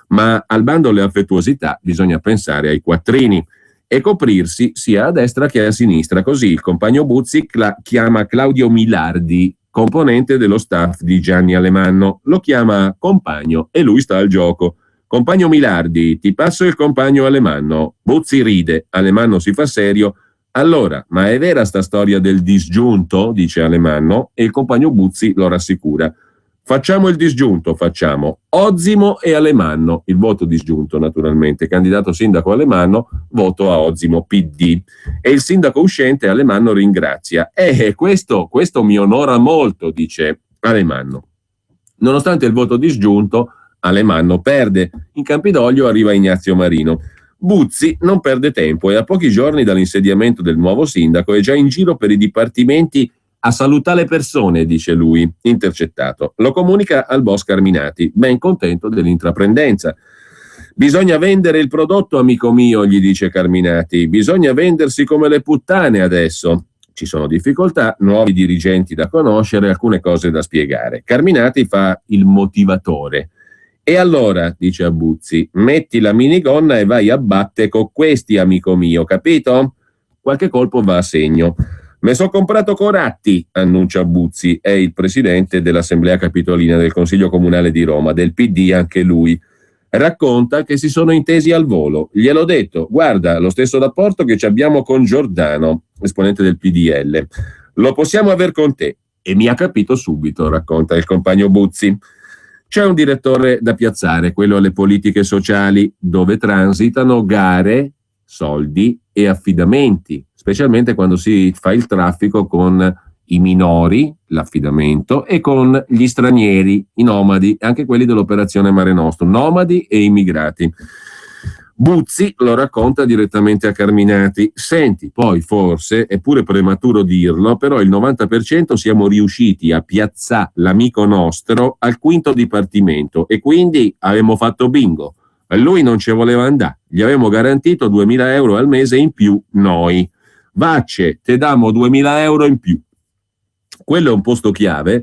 Ma al bando le affettuosità bisogna pensare ai quattrini e coprirsi sia a destra che a sinistra. Così il compagno Buzzi chiama Claudio Milardi, componente dello staff di Gianni Alemanno. Lo chiama compagno e lui sta al gioco. Compagno Milardi, ti passo il compagno Alemanno. Buzzi ride, Alemanno si fa serio. Allora, ma è vera sta storia del disgiunto? Dice Alemanno e il compagno Buzzi lo rassicura. Facciamo il disgiunto, facciamo Ozzimo e Alemanno, il voto disgiunto naturalmente, candidato sindaco Alemanno, voto a Ozzimo PD. E il sindaco uscente Alemanno ringrazia. Questo mi onora molto, dice Alemanno. Nonostante il voto disgiunto, Alemanno perde. In Campidoglio arriva Ignazio Marino. Buzzi non perde tempo e a pochi giorni dall'insediamento del nuovo sindaco è già in giro per i dipartimenti a salutare le persone, dice lui, intercettato. Lo comunica al boss Carminati, ben contento dell'intraprendenza. Bisogna vendere il prodotto, amico mio, gli dice Carminati. Bisogna vendersi come le puttane adesso. Ci sono difficoltà, nuovi dirigenti da conoscere, alcune cose da spiegare. Carminati fa il motivatore. E allora, dice a Buzzi, metti la minigonna e vai a batte con questi, amico mio, capito? Qualche colpo va a segno. Me so comprato Coratti, annuncia Buzzi, è il presidente dell'Assemblea Capitolina del Consiglio Comunale di Roma, del PD anche lui. Racconta che si sono intesi al volo. Gliel'ho detto, guarda, lo stesso rapporto che ci abbiamo con Giordano, esponente del PDL. Lo possiamo aver con te. E mi ha capito subito, racconta il compagno Buzzi. C'è un direttore da piazzare, quello alle politiche sociali, dove transitano gare, soldi e affidamenti, specialmente quando si fa il traffico con i minori, l'affidamento, e con gli stranieri, i nomadi, anche quelli dell'operazione Mare Nostrum, nomadi e immigrati. Buzzi lo racconta direttamente a Carminati. Senti, poi forse, è pure prematuro dirlo, però il 90% siamo riusciti a piazzare l'amico nostro al quinto dipartimento e quindi avevamo fatto bingo. A lui non ci voleva andare, gli avevamo garantito 2.000 euro al mese in più noi. Vacce, te damo 2.000 euro in più. Quello è un posto chiave,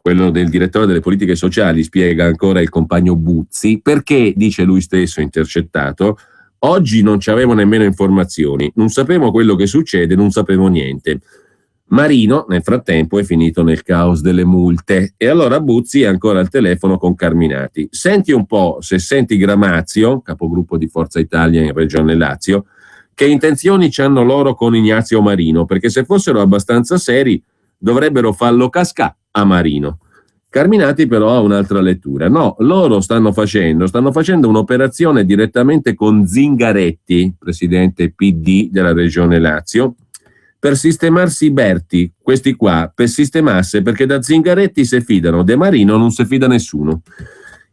quello del direttore delle politiche sociali, spiega ancora il compagno Buzzi, perché, dice lui stesso intercettato, oggi non ci avevo nemmeno informazioni, non sapevo quello che succede, non sapevo niente. Marino, nel frattempo, è finito nel caos delle multe e allora Buzzi è ancora al telefono con Carminati. Senti un po', se senti Gramazio, capogruppo di Forza Italia in Regione Lazio, che intenzioni c'hanno loro con Ignazio Marino, perché se fossero abbastanza seri dovrebbero farlo cascà a Marino. Carminati però ha un'altra lettura. No, loro stanno facendo un'operazione direttamente con Zingaretti, presidente PD della Regione Lazio, per sistemarsi Berti, questi qua, per sistemarsi, perché da Zingaretti si fidano, De Marino non si fida nessuno.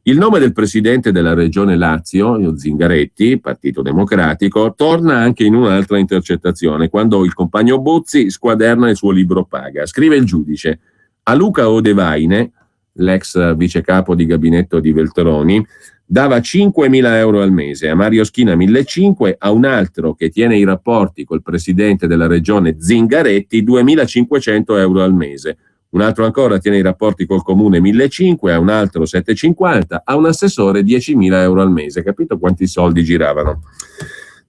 Il nome del presidente della Regione Lazio, Zingaretti, Partito Democratico, torna anche in un'altra intercettazione, quando il compagno Buzzi squaderna il suo libro paga. Scrive il giudice: a Luca Odevaine, l'ex vicecapo di gabinetto di Veltroni, dava 5.000 euro al mese, a Mario Schina 1.500, a un altro che tiene i rapporti col presidente della regione Zingaretti 2.500 euro al mese. Un altro ancora tiene i rapporti col comune 1.500, a un altro 750, a un assessore 10.000 euro al mese. Capito quanti soldi giravano?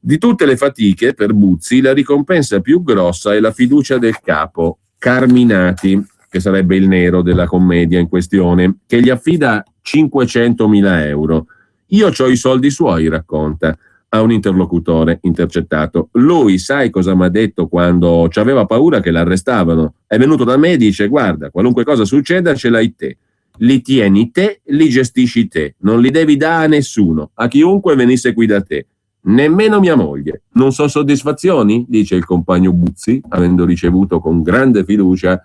Di tutte le fatiche, per Buzzi, la ricompensa più grossa è la fiducia del capo, Carminati, che sarebbe il nero della commedia in questione, che gli affida 500.000 euro. Io c'ho i soldi suoi, racconta a un interlocutore intercettato. Lui, sai cosa mi ha detto quando c'aveva paura che l'arrestavano? È venuto da me e dice: guarda, qualunque cosa succeda ce l'hai te, li tieni te, li gestisci te, non li devi dare a nessuno, a chiunque venisse qui da te, nemmeno mia moglie. Non so soddisfazioni? Dice il compagno Buzzi, avendo ricevuto con grande fiducia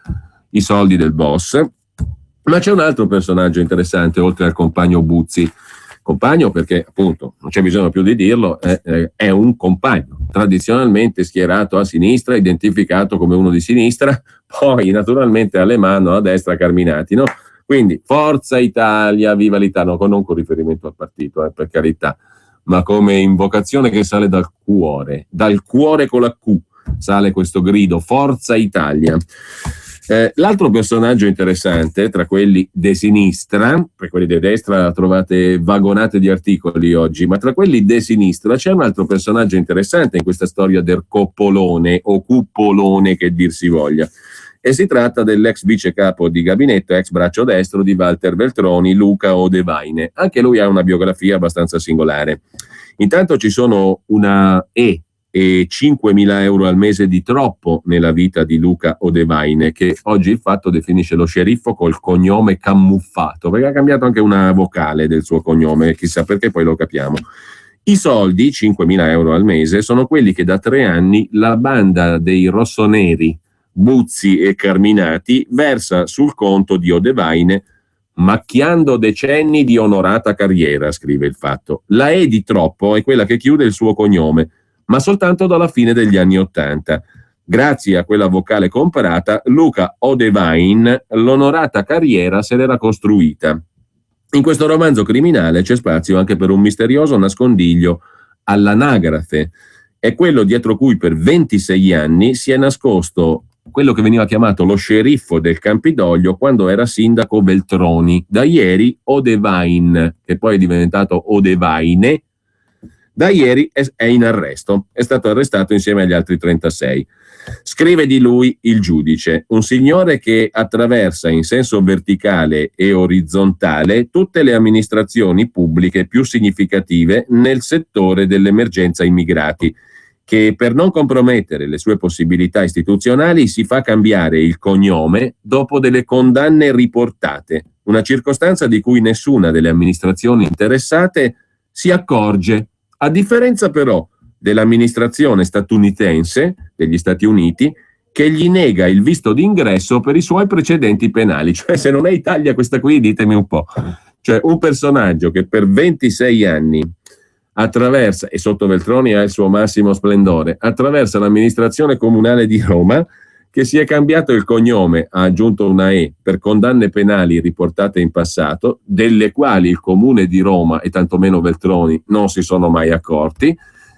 i soldi del boss. Ma c'è un altro personaggio interessante oltre al compagno Buzzi. Compagno perché, appunto, non c'è bisogno più di dirlo, è un compagno tradizionalmente schierato a sinistra, identificato come uno di sinistra, poi naturalmente alle mani a destra Carminati, no? Quindi Forza Italia, viva l'Italia, non con riferimento al partito, per carità, ma come invocazione che sale dal cuore con la Q sale questo grido, Forza Italia. L'altro personaggio interessante tra quelli di sinistra, per quelli di destra trovate vagonate di articoli oggi, ma tra quelli di sinistra c'è un altro personaggio interessante in questa storia del coppolone o cuppolone che dir si voglia, e si tratta dell'ex vice capo di gabinetto, ex braccio destro di Walter Veltroni, Luca Odevaine. Anche lui ha una biografia abbastanza singolare. Intanto ci sono una e 5.000 euro al mese di troppo nella vita di Luca Odevaine, che oggi il Fatto definisce lo sceriffo col cognome camuffato, perché ha cambiato anche una vocale del suo cognome, chissà perché, poi lo capiamo. I soldi, 5.000 euro al mese, sono quelli che da 3 anni la banda dei rossoneri, Buzzi e Carminati, versa sul conto di Odevaine, macchiando decenni di onorata carriera, scrive il Fatto. La E di troppo è quella che chiude il suo cognome, ma soltanto dalla fine degli anni '80. Grazie a quella vocale comprata, Luca Odevaine l'onorata carriera se l'era costruita. In questo romanzo criminale c'è spazio anche per un misterioso nascondiglio all'anagrafe. È quello dietro cui per 26 anni si è nascosto quello che veniva chiamato lo sceriffo del Campidoglio quando era sindaco Veltroni. Da ieri Odevaine, che poi è diventato Odevaine, da ieri è in arresto, è stato arrestato insieme agli altri 36. Scrive di lui il giudice: un signore che attraversa in senso verticale e orizzontale tutte le amministrazioni pubbliche più significative nel settore dell'emergenza immigrati, che per non compromettere le sue possibilità istituzionali si fa cambiare il cognome dopo delle condanne riportate, una circostanza di cui nessuna delle amministrazioni interessate si accorge. A differenza però dell'amministrazione statunitense degli Stati Uniti, che gli nega il visto d'ingresso per i suoi precedenti penali. Cioè, se non è Italia questa qui, ditemi un po'. Cioè, un personaggio che per 26 anni attraversa, e sotto Veltroni ha il suo massimo splendore, attraversa l'amministrazione comunale di Roma, che si è cambiato il cognome, ha aggiunto una E, per condanne penali riportate in passato, delle quali il comune di Roma e tantomeno Veltroni non si sono mai accorti.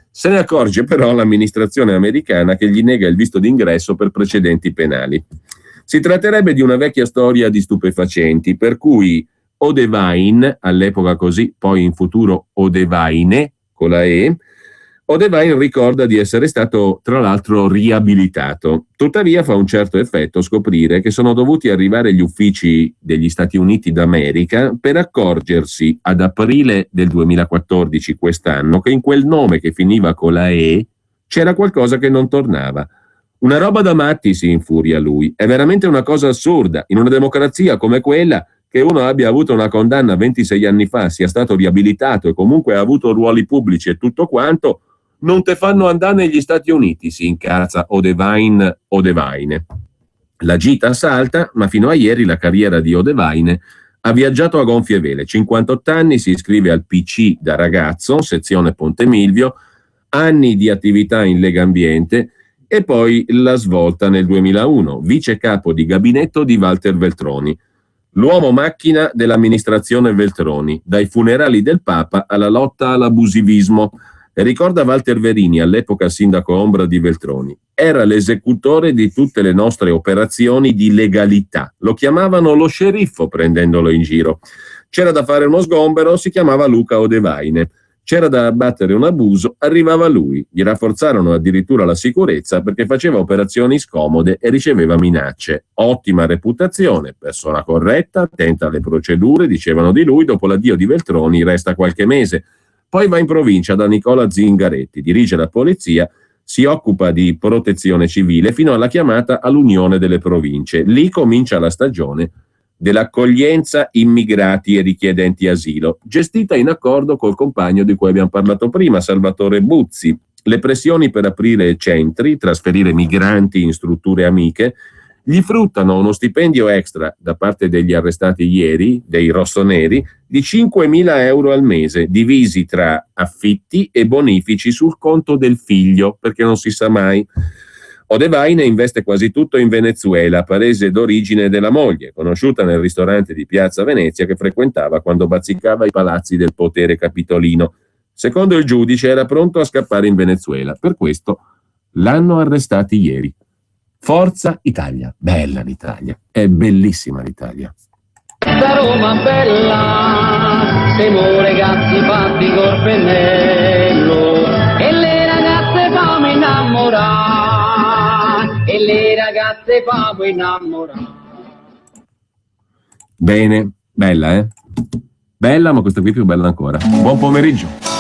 Se ne accorge però l'amministrazione americana che gli nega il visto d'ingresso per precedenti penali. Si tratterebbe di una vecchia storia di stupefacenti, per cui O'Devine, all'epoca così, poi in futuro O'Devine, con la E, O'Devine ricorda di essere stato tra l'altro riabilitato. Tuttavia fa un certo effetto scoprire che sono dovuti arrivare gli uffici degli Stati Uniti d'America per accorgersi ad aprile del 2014, quest'anno, che in quel nome che finiva con la E c'era qualcosa che non tornava. Una roba da matti, si infuria lui. È veramente una cosa assurda. In una democrazia come quella, che uno abbia avuto una condanna 26 anni fa, sia stato riabilitato e comunque ha avuto ruoli pubblici e tutto quanto, non te fanno andare negli Stati Uniti, si incazza O'Devine. La gita salta, ma fino a ieri la carriera di O'Devine ha viaggiato a gonfie vele. 58 anni, si iscrive al PC da ragazzo, sezione Ponte Milvio, anni di attività in Lega Ambiente e poi la svolta nel 2001, vice capo di gabinetto di Walter Veltroni. L'uomo macchina dell'amministrazione Veltroni, dai funerali del Papa alla lotta all'abusivismo. E ricorda Walter Verini, all'epoca sindaco ombra di Veltroni. Era l'esecutore di tutte le nostre operazioni di legalità. Lo chiamavano lo sceriffo prendendolo in giro. C'era da fare uno sgombero, si chiamava Luca O'Devine. C'era da abbattere un abuso, arrivava lui. Gli rafforzarono addirittura la sicurezza perché faceva operazioni scomode e riceveva minacce. Ottima reputazione, persona corretta, attenta alle procedure, dicevano di lui. Dopo l'addio di Veltroni resta qualche mese. Poi va in provincia da Nicola Zingaretti, dirige la polizia, si occupa di protezione civile fino alla chiamata all'Unione delle Province. Lì comincia la stagione dell'accoglienza immigrati e richiedenti asilo, gestita in accordo col compagno di cui abbiamo parlato prima, Salvatore Buzzi. Le pressioni per aprire centri, trasferire migranti in strutture amiche, gli fruttano uno stipendio extra da parte degli arrestati ieri, dei rossoneri, di 5.000 euro al mese, divisi tra affitti e bonifici sul conto del figlio, perché non si sa mai. O'Devine investe quasi tutto in Venezuela, paese d'origine della moglie, conosciuta nel ristorante di Piazza Venezia che frequentava quando bazzicava i palazzi del potere capitolino. Secondo il giudice era pronto a scappare in Venezuela, per questo l'hanno arrestati ieri. Forza Italia, bella l'Italia, è bellissima l'Italia. Da Roma bella, siamo ragazzi fatti col pennello e le ragazze famo innamorare, e le ragazze famo innamorare. Bene, bella Bella, ma questa qui è più bella ancora. Buon pomeriggio.